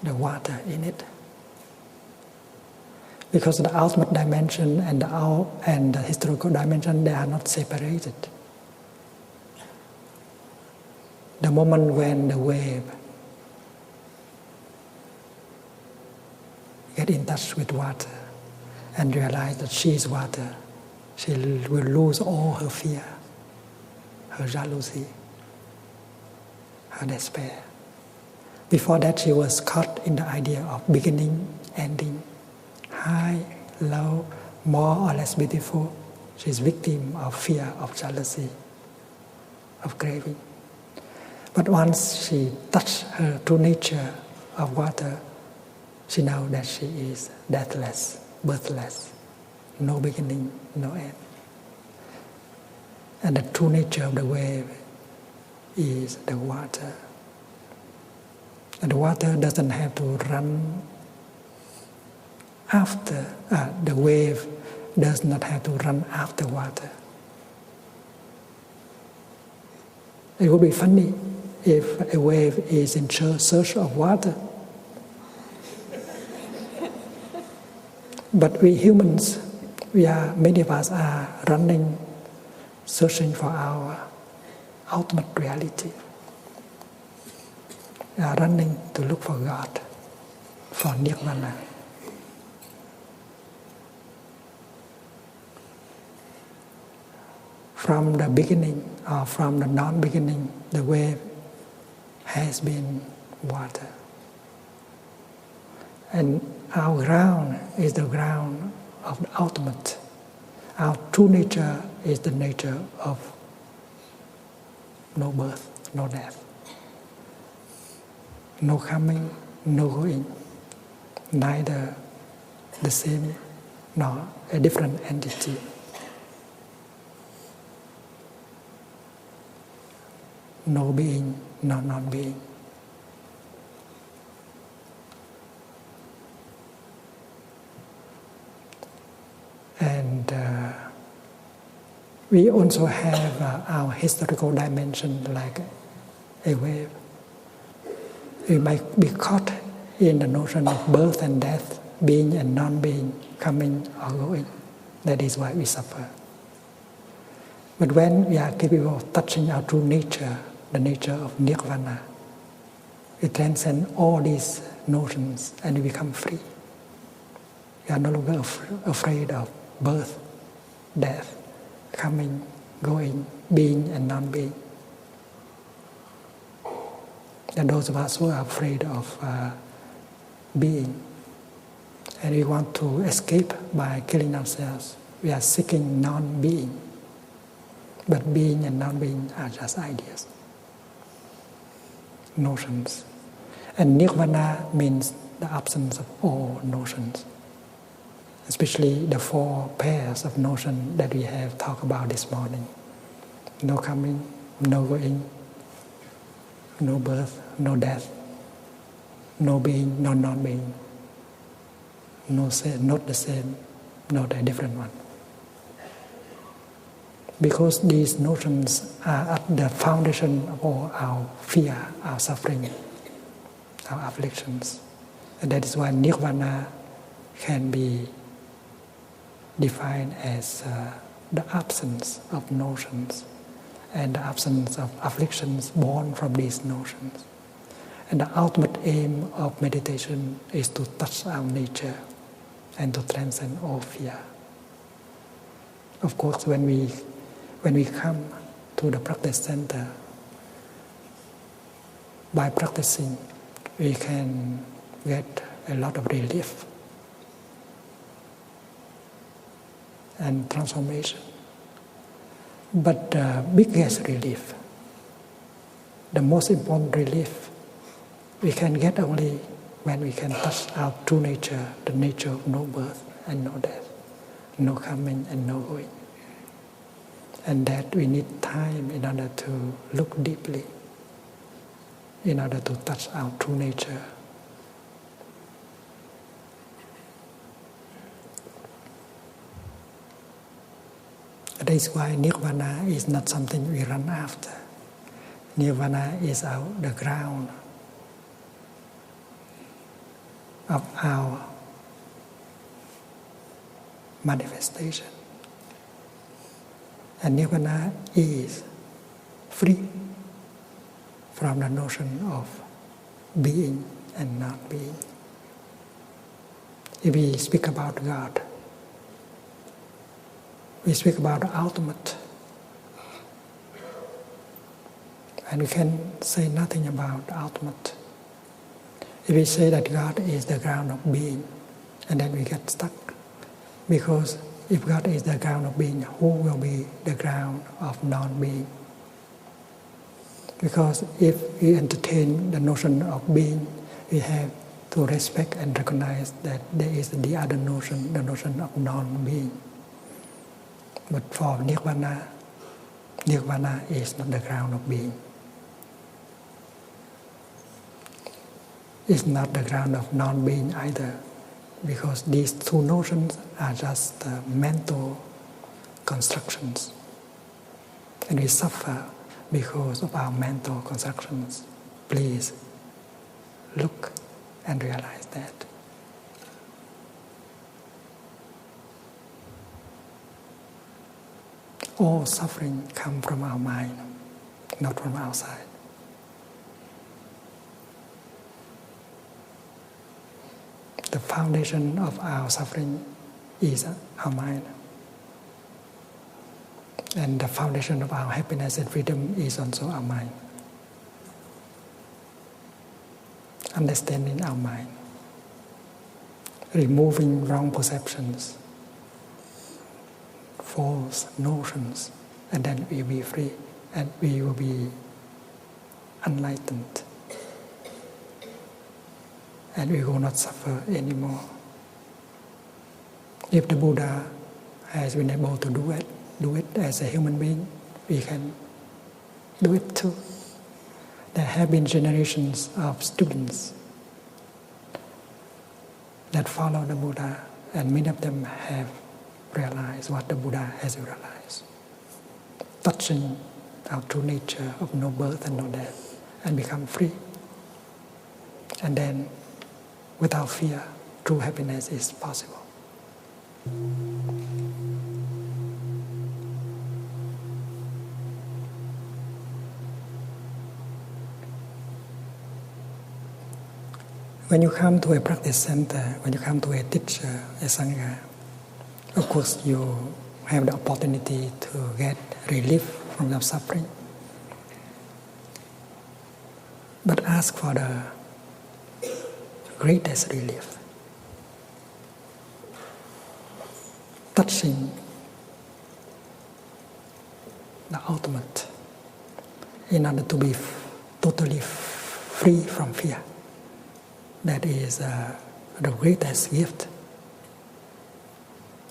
the water in it. Because the ultimate dimension and the historical dimension, they are not separated. The moment when the wave get in touch with water and realize that she is water, she will lose all her fear, her jealousy, her despair. Before that, she was caught in the idea of beginning, ending, high, low, more or less beautiful. She's victim of fear, of jealousy, of craving. But once she touched her true nature of water, she knows that she is deathless, birthless, no beginning, no end. And the true nature of the wave is the water. And the water doesn't have to run after, the wave does not have to run after water. It would be funny if a wave is in search of water. But we humans, many of us are running, searching for our ultimate reality. We are running to look for God, for Nirvana. From the beginning, or from the non-beginning, the wave has been water. And our ground is the ground of the ultimate. Our true nature is the nature of no birth, no death. No coming, no going. Neither the same nor a different entity. No being, no non-being. And we also have our historical dimension like a wave. We might be caught in the notion of birth and death, being and non-being, coming or going. That is why we suffer. But when we are capable of touching our true nature, the nature of Nirvana, we transcend all these notions and we become free. We are no longer afraid of birth, death, coming, going, being and non-being. And those of us who are afraid of being, and we want to escape by killing ourselves, we are seeking non-being. But being and non-being are just ideas, notions. And Nirvana means the absence of all notions, especially the four pairs of notions that we have talked about this morning. No coming, no going, no birth, no death, no being, no non-being, no same, not the same, not a different one. Because these notions are at the foundation of all our fear, our suffering, our afflictions. And that is why Nirvana can be defined as the absence of notions and the absence of afflictions born from these notions. And the ultimate aim of meditation is to touch our nature and to transcend all fear. Of course, when we come to the practice center, by practicing, we can get a lot of relief and transformation. But the biggest relief, the most important relief, we can get only when we can touch our true nature, the nature of no birth and no death, no coming and no going. And that we need time in order to look deeply, in order to touch our true nature. That is why Nirvana is not something we run after. Nirvana is the ground of our manifestation. And Nirvana is free from the notion of being and not being. If we speak about God, we speak about the ultimate, and we can say nothing about the ultimate. If we say that God is the ground of being, and then we get stuck, because if God is the ground of being, who will be the ground of non-being? Because if we entertain the notion of being, we have to respect and recognize that there is the other notion, the notion of non-being. But for Nirvana, Nirvana is not the ground of being. It's not the ground of non-being either, because these two notions are just mental constructions. And we suffer because of our mental constructions. Please look and realize that. All suffering comes from our mind, not from outside. The foundation of our suffering is our mind. And the foundation of our happiness and freedom is also our mind. Understanding our mind. Removing wrong perceptions, false notions, and then we will be free and we will be enlightened. And we will not suffer anymore. If the Buddha has been able to do it as a human being, we can do it too. There have been generations of students that follow the Buddha, and many of them have realized what the Buddha has realized, touching our true nature of no birth and no death, and become free. And then, without fear, true happiness is possible. When you come to a practice center, when you come to a teacher, a sangha, of course you have the opportunity to get relief from your suffering. But ask for the greatest relief. Touching the ultimate in order to be totally free from fear. That is the greatest gift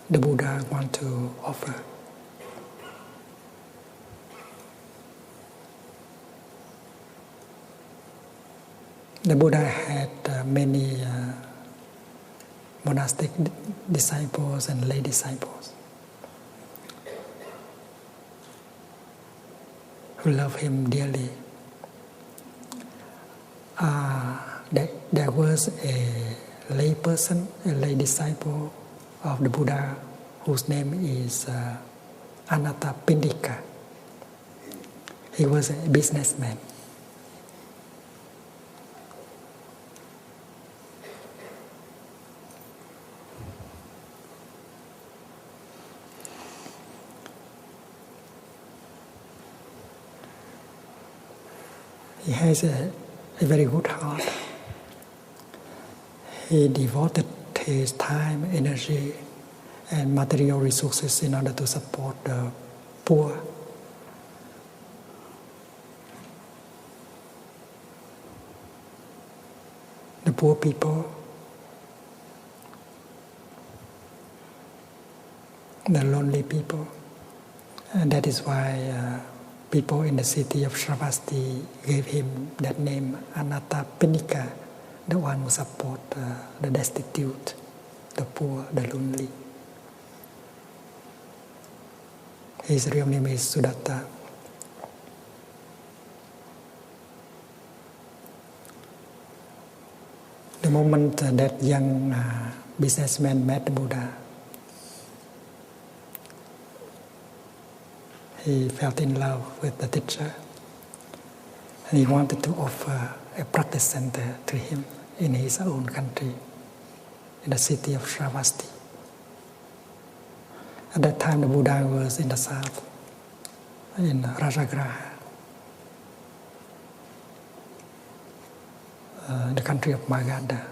the Buddha wants to offer. The Buddha had many monastic disciples and lay disciples who love him dearly. There was a lay person, a lay disciple of the Buddha whose name is Anathapindika. He was a businessman. He has a very good heart. He devoted his time, energy, and material resources in order to support the poor. The poor people, the lonely people. And that is why people in the city of Shravasti gave him that name, Anathapindika, the one who support the destitute, the poor, the lonely. His real name is Sudatta. The moment that young businessman met the Buddha, he fell in love with the teacher. And he wanted to offer a practice center to him in his own country, in the city of Shravasti. At that time, the Buddha was in the south, in Rajagraha, in the country of Magadha.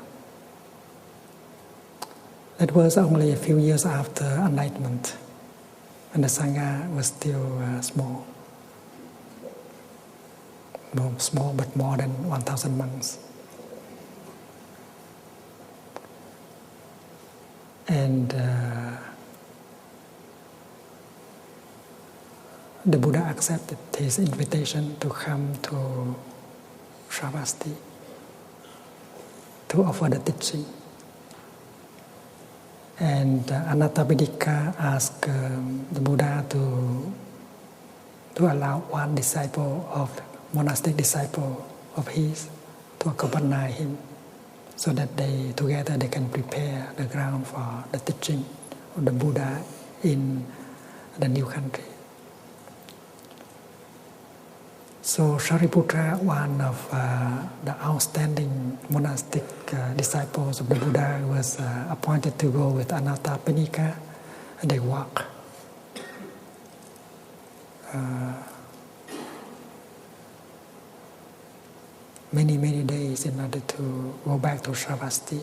That was only a few years after enlightenment, and the Sangha was still small. Small, but more than 1,000 monks. And the Buddha accepted his invitation to come to Shravasti to offer the teaching. And Anathapindika asked the Buddha to allow one disciple of monastic disciple of his to accompany him, so that together they can prepare the ground for the teaching of the Buddha in the new country. So Shariputra, one of the outstanding monastic disciples of the Buddha, was appointed to go with Anathapindika, and they walk many days in order to go back to Shravasti.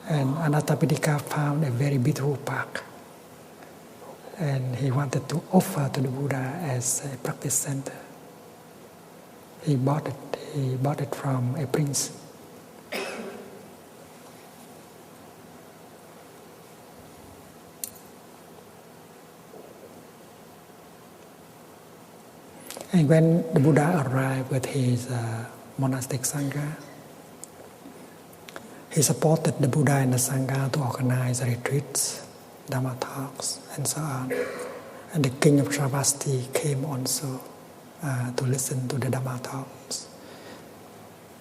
And Anathapindika found a very beautiful park, and he wanted to offer to the Buddha as a practice center. He bought it from a prince. And when the Buddha arrived with his monastic Sangha, he supported the Buddha and the Sangha to organize retreats, Dharma talks, and so on. And the king of Shravasti came also to listen to the Dharma talks.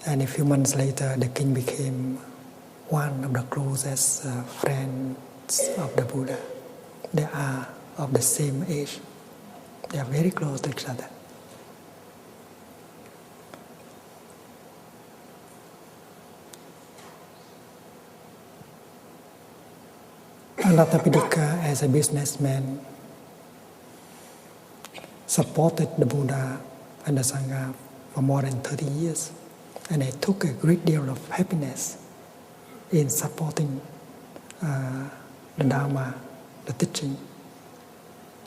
And a few months later, the king became one of the closest friends of the Buddha. They are of the same age. They are very close to each other. Anathapindika, as a businessman, supported the Buddha and the Sangha for more than 30 years. And he took a great deal of happiness in supporting the Dharma, the teaching,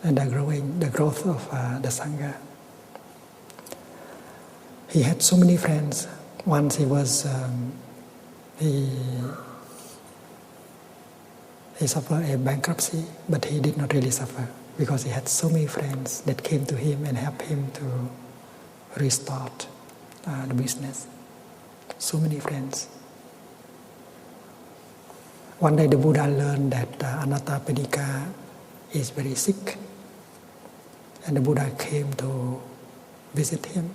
and the growth of the Sangha. He had so many friends. Once he suffered a bankruptcy, but he did not really suffer because he had so many friends that came to him and helped him to restart the business. So many friends. One day the Buddha learned that Anathapindika is very sick, and the Buddha came to visit him.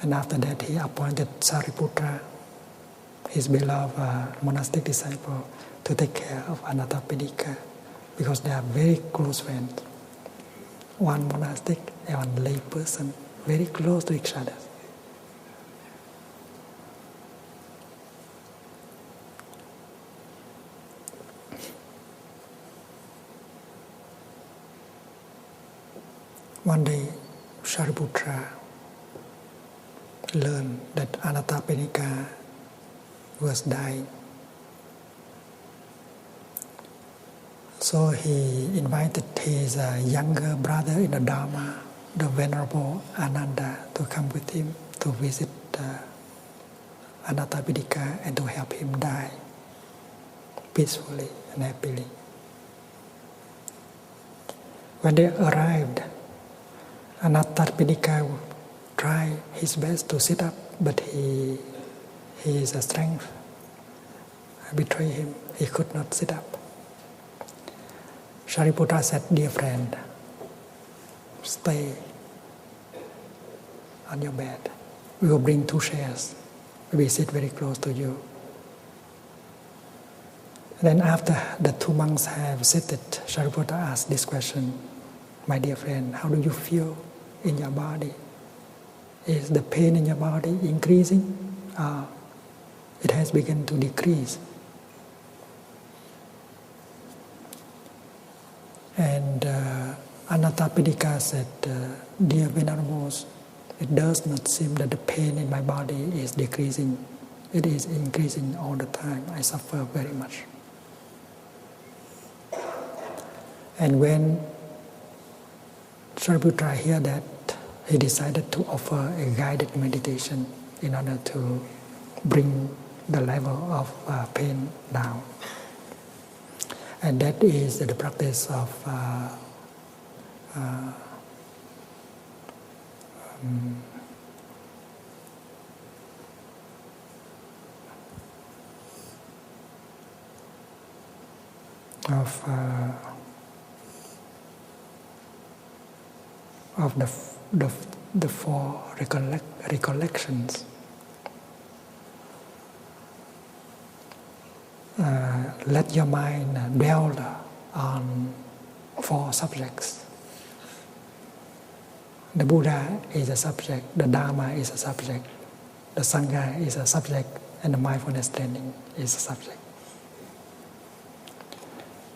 And after that he appointed Sariputra, his beloved monastic disciple, to take care of Anathapindika, because they are very close friends. One monastic and one lay person, very close to each other. One day, Shariputra learned that Anathapindika was dying. So he invited his younger brother in the Dharma, the Venerable Ananda, to come with him to visit Anathapindika and to help him die peacefully and happily. When they arrived, Anathapindika tried his best to sit up, but his strength betrayed him. He could not sit up. Shariputra said, "Dear friend, stay on your bed. We will bring 2 chairs. We sit very close to you." And then after the 2 monks have seated, Shariputra asked this question, "My dear friend, how do you feel in your body? is the pain in your body increasing? It has begun to decrease. And Anathapindika said, dear Venerables, it does not seem that the pain in my body is decreasing. It is increasing all the time. I suffer very much. And when Shariputra heard that, he decided to offer a guided meditation in order to bring the level of pain down. And that is the practice of the four recollections. Let your mind dwell on four subjects. The Buddha is a subject, the Dharma is a subject, the Sangha is a subject, and the mindfulness training is a subject.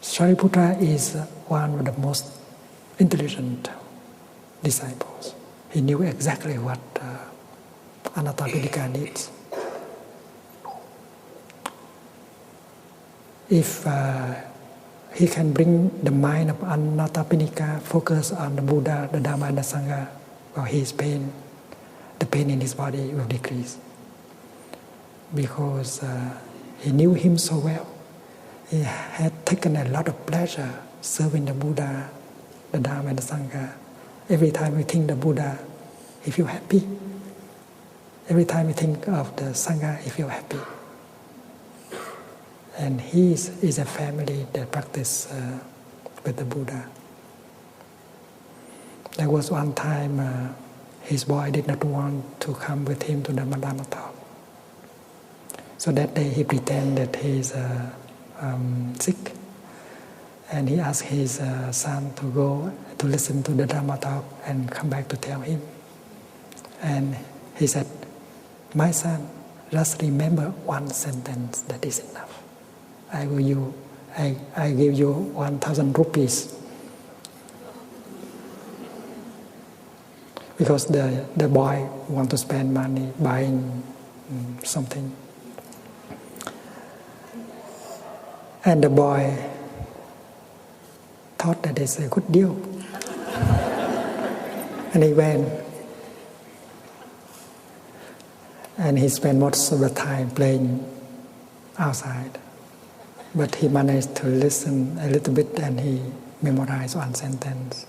Shariputra is one of the most intelligent disciples. He knew exactly what Anathapindika needs. If he can bring the mind of Anathapindika focus on the Buddha, the Dharma, and the Sangha, well, his pain, the pain in his body will decrease. Because he knew him so well. He had taken a lot of pleasure serving the Buddha, the Dharma, and the Sangha. Every time we think the Buddha, he feels happy. Every time we think of the Sangha, he feels happy. And he is a family that practice with the Buddha. There was one time his boy did not want to come with him to the Dharma talk. So that day he pretended that he is sick. And he asked his son to go to listen to the Dharma talk and come back to tell him. And he said, my son, just remember one sentence, that is enough. I give you 1,000 rupees. Because the boy want to spend money buying something. And the boy thought that it's a good deal. And he went. And he spent most of the time playing outside. But he managed to listen a little bit and he memorized one sentence.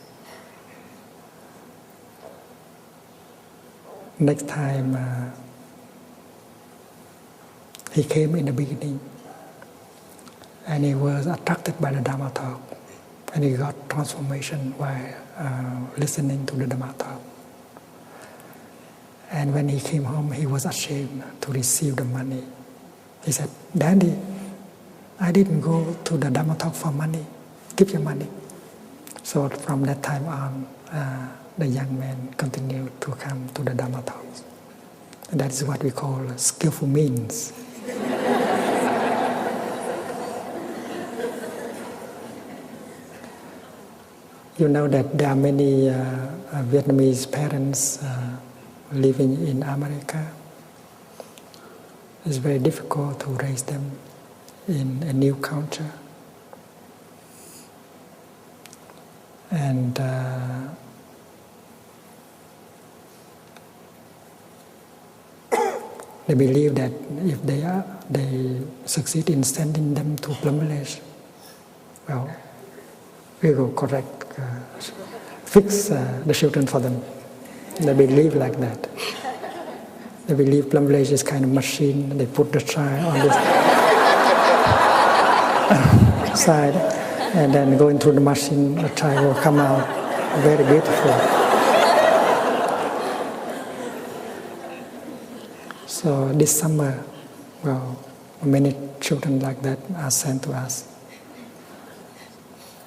Next time, he came in the beginning and he was attracted by the Dharma talk and he got transformation while listening to the Dharma talk. And when he came home, he was ashamed to receive the money. He said, Daddy, I didn't go to the Dharma talk for money. Give your money. So from that time on, the young man continued to come to the Dharma talks. And that is what we call skillful means. You know that there are many Vietnamese parents living in America. It's very difficult to raise them in a new culture. And they believe that if they succeed in sending them to Plum Village, well, we will fix the children for them. They believe like that. They believe Plum Village is kind of machine. They put the child on this side, and then go into the machine, the child will come out very beautiful. So this summer, well, many children like that are sent to us.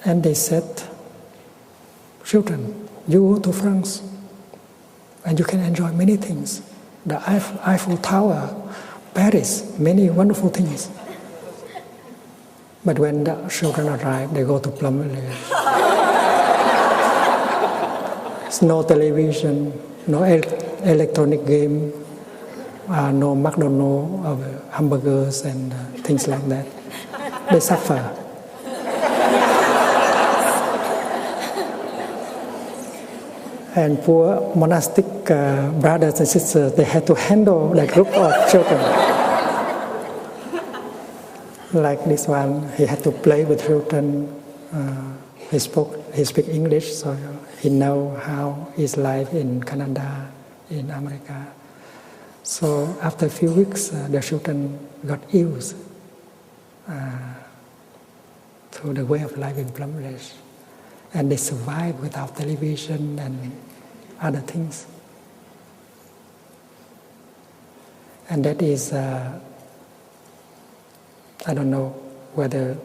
And they said, children, you go to France, And you can enjoy many things. The Eiffel Tower, Paris, many wonderful things. But when the children arrive, they go to Plum Village. There's no television, no electronic game, no McDonald's, hamburgers and things like that. They suffer. And poor monastic brothers and sisters, they had to handle that group of children. Like this one, he had to play with children. He speak English, so he know how is life in Canada, in America. So after a few weeks, the children got used to the way of life in Plum Village. And they survived without television and other things. And that is, I don't know whether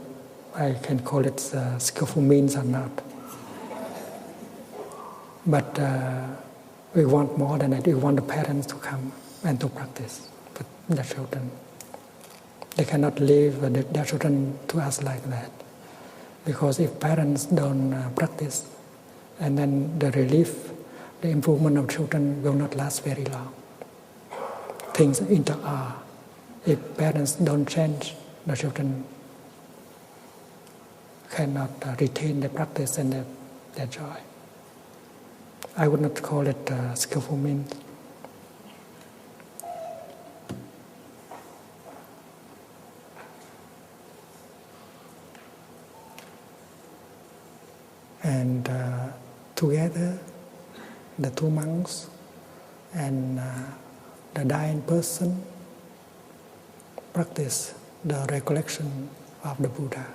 I can call it skillful means or not. But we want more than that. We want the parents to come and to practice with their children. They cannot leave their children to us like that. Because if parents don't practice, and then the relief, the improvement of children will not last very long. Things interact. If parents don't change, the children cannot retain their practice and their joy. I would not call it skillful means. And together, the two monks and the dying person practice the recollection of the Buddha.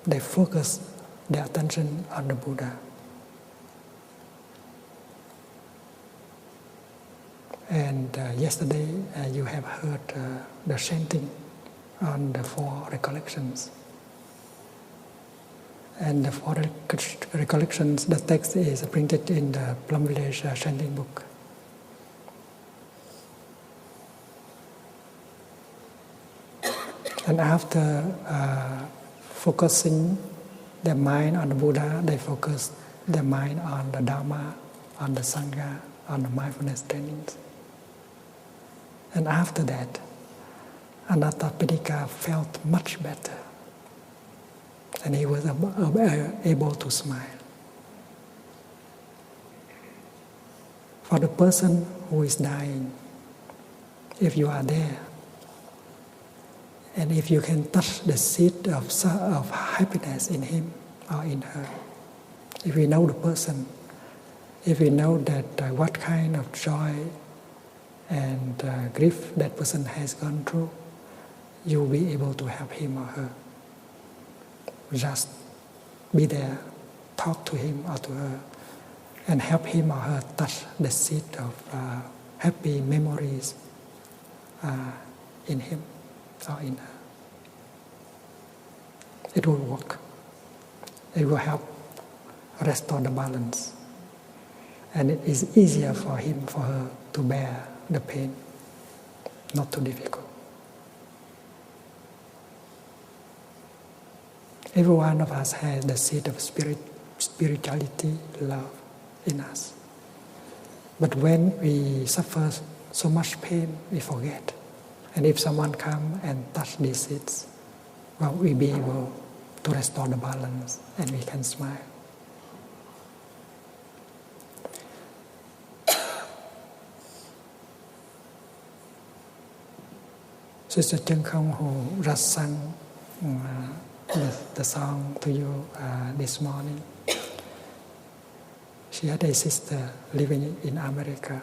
They focus their attention on the Buddha. And yesterday you have heard the chanting on the four recollections. And the four recollections, the text is printed in the Plum Village chanting book. And after focusing their mind on the Buddha, they focus their mind on the Dharma, on the Sangha, on the mindfulness trainings. And after that, Anathapindika felt much better. And he was able to smile. For the person who is dying, if you are there, and if you can touch the seed of happiness in him or in her, if you know the person, if you know that what kind of joy and grief that person has gone through, you will be able to help him or her. Just be there, talk to him or to her, and help him or her touch the seed of happy memories in him or in her. It will work. It will help restore the balance. And it is easier for him, for her to bear the pain, not too difficult. Every one of us has the seed of spirituality, love in us. But when we suffer so much pain, we forget. And if someone comes and touch these seeds, well, we'll be able to restore the balance and we can smile. Sister Chân Không, who just sang the song to you this morning, she had a sister living in America.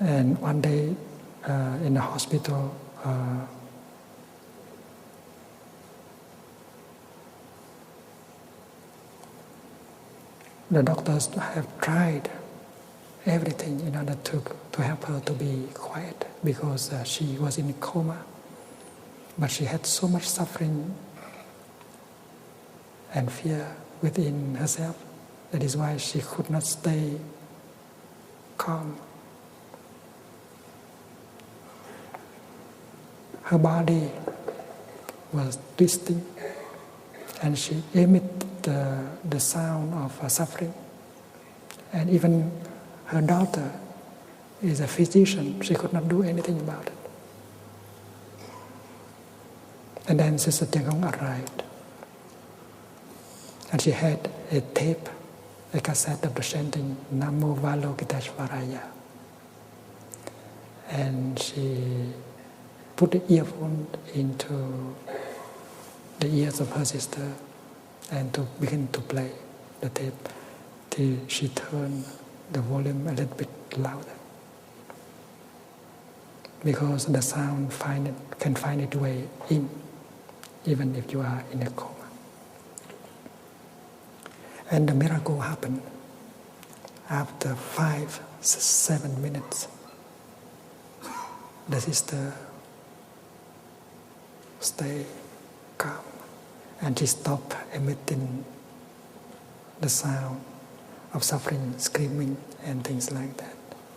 And one day in the hospital, the doctors have tried everything in order to help her to be quiet because she was in a coma. But she had so much suffering and fear within herself That is why she could not stay calm. Her body was twisting, and she emitted the sound of suffering. And even her daughter is a physician. She could not do anything about it. And then Sister Thien Hanh arrived. And she had a tape, a cassette of the chanting Namo Avalokiteshvaraya. And she put the earphone into the ears of her sister and to begin to play the tape till she turned the volume a little bit louder. Because the sound can find its way in, even if you are in a coma. And the miracle happened. After 5-7 minutes, the sister stayed calm, and she stopped emitting the sound of suffering, screaming, and things like that,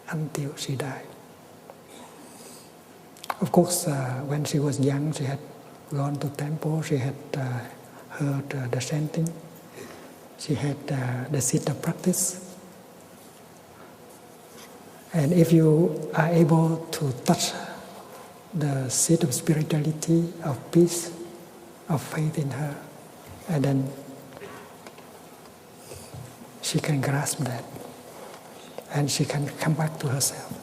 until she died. Of course, when she was young, she had gone to temple, she had heard the chanting, she had the seed of practice. And if you are able to touch the seed of spirituality, of peace, of faith in her, and then she can grasp that, and she can come back to herself.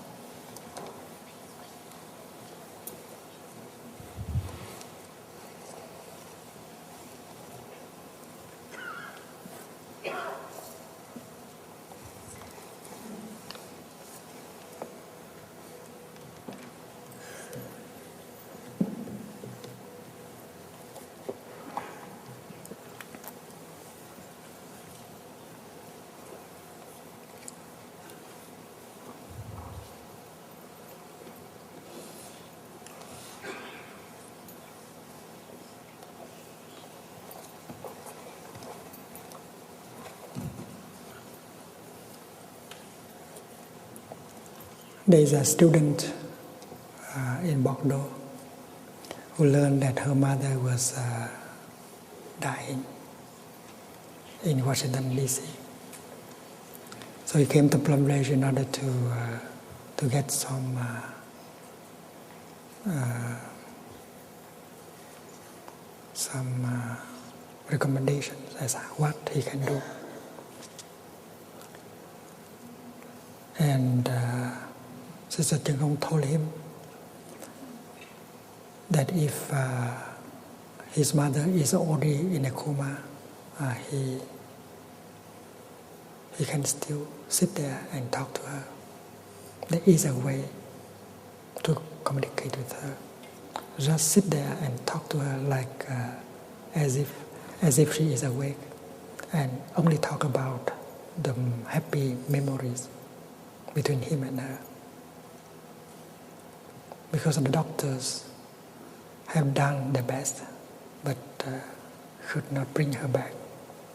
There is a student in Bordeaux who learned that her mother was dying in Washington, D.C. So he came to Plum Village in order to get some recommendations as what he can do. And Sister Thien Hanh told him that if his mother is already in a coma, he can still sit there and talk to her. There is a way to communicate with her. Just sit there and talk to her like as if she is awake, and only talk about the happy memories between him and her. Because the doctors have done their best, but could not bring her back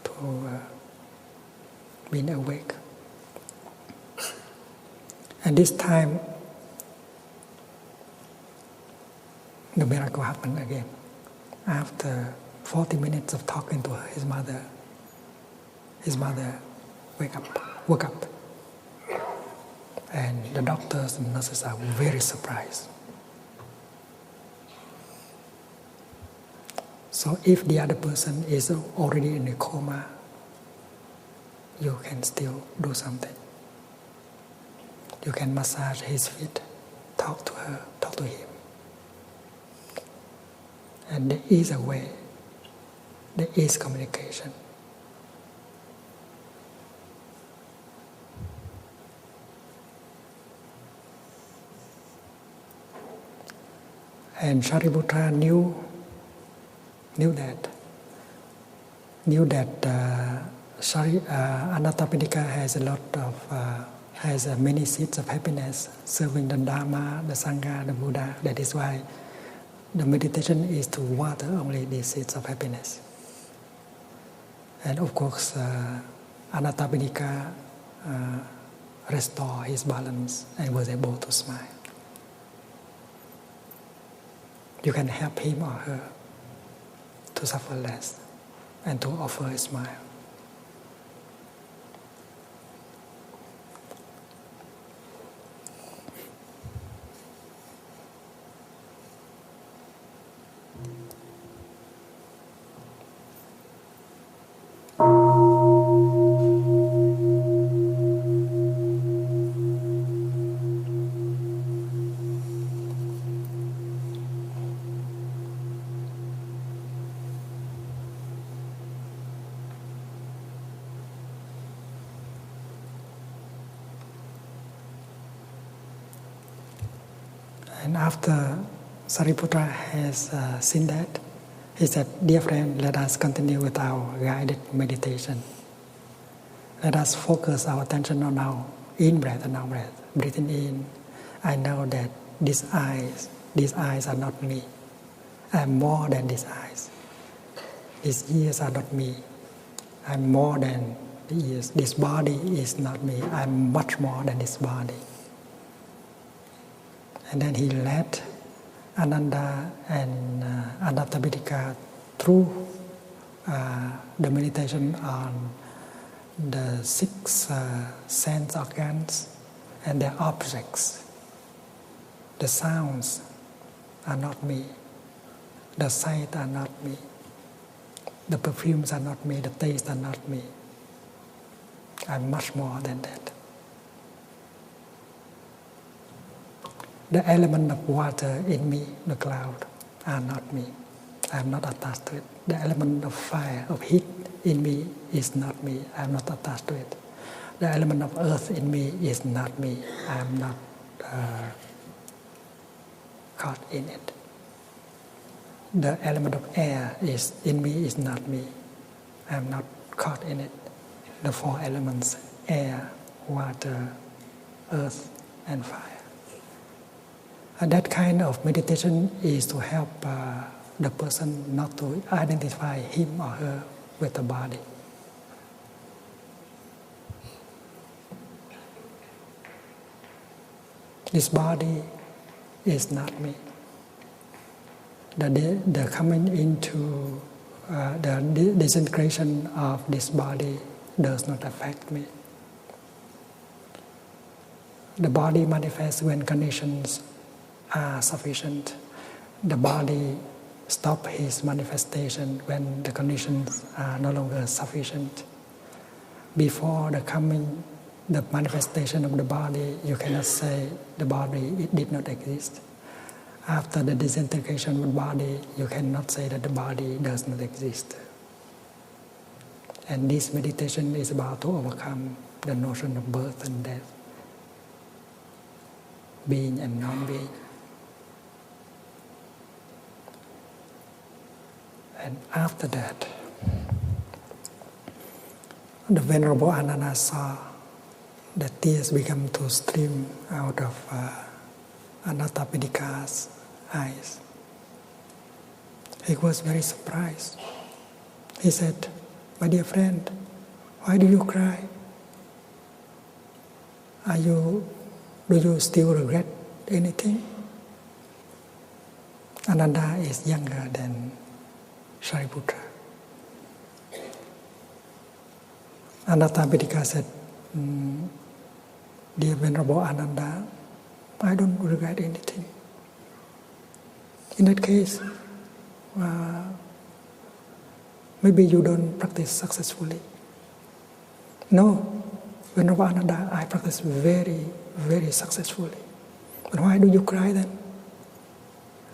to being awake. And this time, the miracle happened again. After 40 minutes of talking to his mother woke up. And the doctors and nurses are very surprised. So if the other person is already in a coma, you can still do something. You can massage his feet, talk to her, talk to him. And there is a way, there is communication. And Shariputra knew that Anattapindika has many seeds of happiness, serving the Dharma, the Sangha, the Buddha. That is why the meditation is to water only these seeds of happiness. And of course, Anattapindika restored his balance and was able to smile. You can help him or her to suffer less and to offer a smile. And after Sariputta has seen that, he said, "Dear friend, let us continue with our guided meditation. Let us focus our attention on our in-breath and out-breath. Breathing in, I know that these eyes are not me. I am more than these eyes. These ears are not me. I am more than the ears. This body is not me. I am much more than this body." And then he led Ananda and Anattapindika through the meditation on the 6 sense organs and their objects. The sounds are not me. The sight are not me. The perfumes are not me. The taste are not me. I'm much more than that. The element of water in me, the cloud, are not me. I am not attached to it. The element of fire, of heat in me is not me. I am not attached to it. The element of earth in me is not me. I am not caught in it. The element of air is in me is not me. I am not caught in it. The 4 elements, air, water, earth, and fire. And that kind of meditation is to help the person not to identify him or her with the body. This body is not me. The coming into the disintegration of this body does not affect me. The body manifests when conditions are sufficient. The body stops its manifestation when the conditions are no longer sufficient. Before the manifestation of the body, you cannot say the body it did not exist. After the disintegration of the body, you cannot say that the body does not exist. And this meditation is about to overcome the notion of birth and death, being and non-being. And after that, the Venerable Ananda saw the tears began to stream out of Anattapindika's eyes. He was very surprised. He said, "My dear friend, why do you cry? Do you still regret anything?" Ananda is younger than Sariputta. Anattapindika said, "Dear Venerable Ananda, I don't regret anything. In that case, maybe you don't practice successfully." "No, Venerable Ananda, I practice very, very successfully." "But why do you cry then?"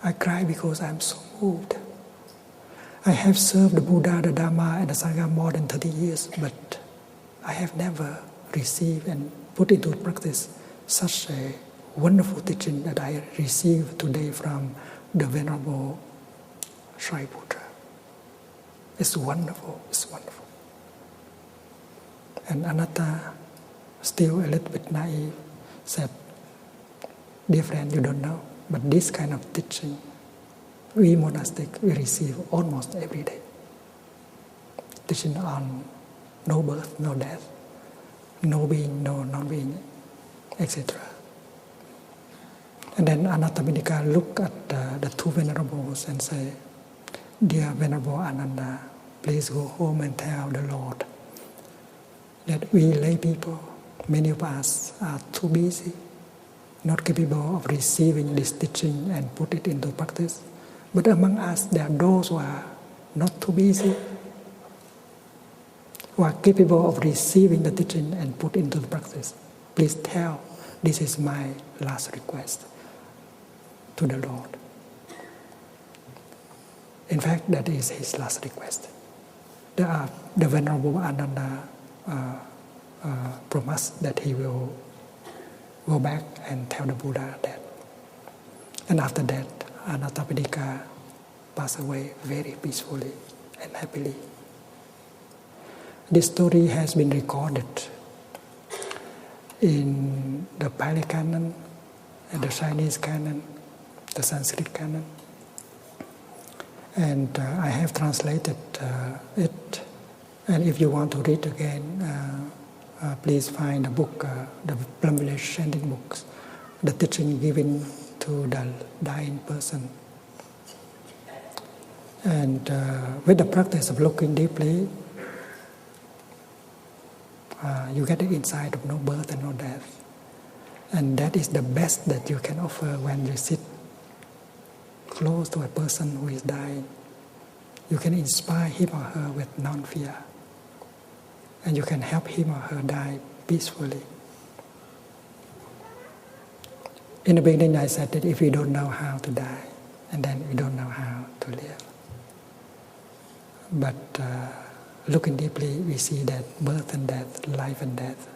"I cry because I am so moved. I have served the Buddha, the Dharma, and the Sangha more than 30 years, but I have never received and put into practice such a wonderful teaching that I received today from the Venerable Sariputta. It's wonderful, it's wonderful." And Anatta, still a little bit naive, said, "Dear friend, you don't know, but this kind of teaching, we monastic, we receive almost every day. Teaching on no birth, no death, no being, no non-being, etc. And then Anattapindika look at the two venerables and say, "Dear Venerable Ananda, please go home and tell the Lord that we lay people, many of us are too busy, not capable of receiving this teaching and put it into practice. But among us, there are those who are not too busy, who are capable of receiving the teaching and put into the practice. Please tell, this is my last request to the Lord." In fact, that is his last request. The Venerable Ananda promised that he will go back and tell the Buddha that. And after that, Anattapindika passed away very peacefully and happily. This story has been recorded in the Pali Canon, and the Chinese Canon, the Sanskrit Canon. And I have translated it. And if you want to read again, please find the book, the Plum Village Tradition books, the teaching given to the dying person. And with the practice of looking deeply, you get the insight of no birth and no death. And that is the best that you can offer when you sit close to a person who is dying. You can inspire him or her with non-fear. And you can help him or her die peacefully. In the beginning, I said that if we don't know how to die, and then we don't know how to live. But looking deeply, we see that birth and death, life and death,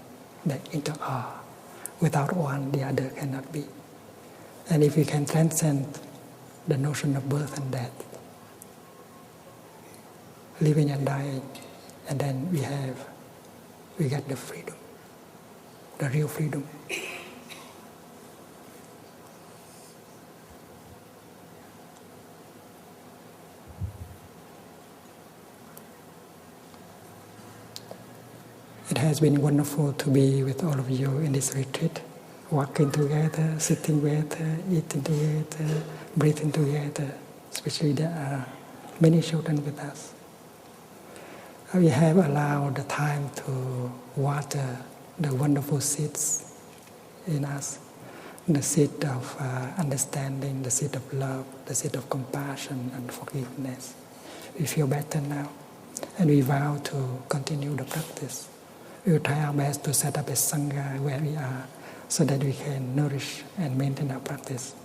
they inter-are. Without one, the other cannot be. And if we can transcend the notion of birth and death, living and dying, and then we get the freedom, the real freedom. It has been wonderful to be with all of you in this retreat, walking together, sitting together, eating together, breathing together. Especially there are many children with us. We have allowed the time to water the wonderful seeds in us, the seed of understanding, the seed of love, the seed of compassion and forgiveness. We feel better now, and we vow to continue the practice. We will try our best to set up a Sangha where we are so that we can nourish and maintain our practice.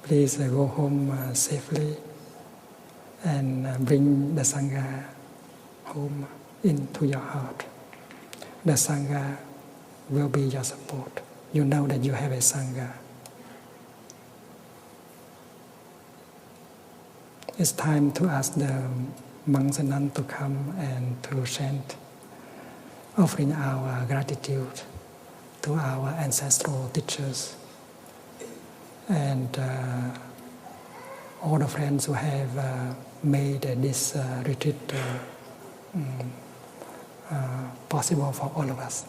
Please go home safely and bring the Sangha home into your heart. The Sangha will be your support. You know that you have a Sangha. It's time to ask the monks and nuns to come and to chant, offering our gratitude to our ancestral teachers and all the friends who have made this retreat possible for all of us.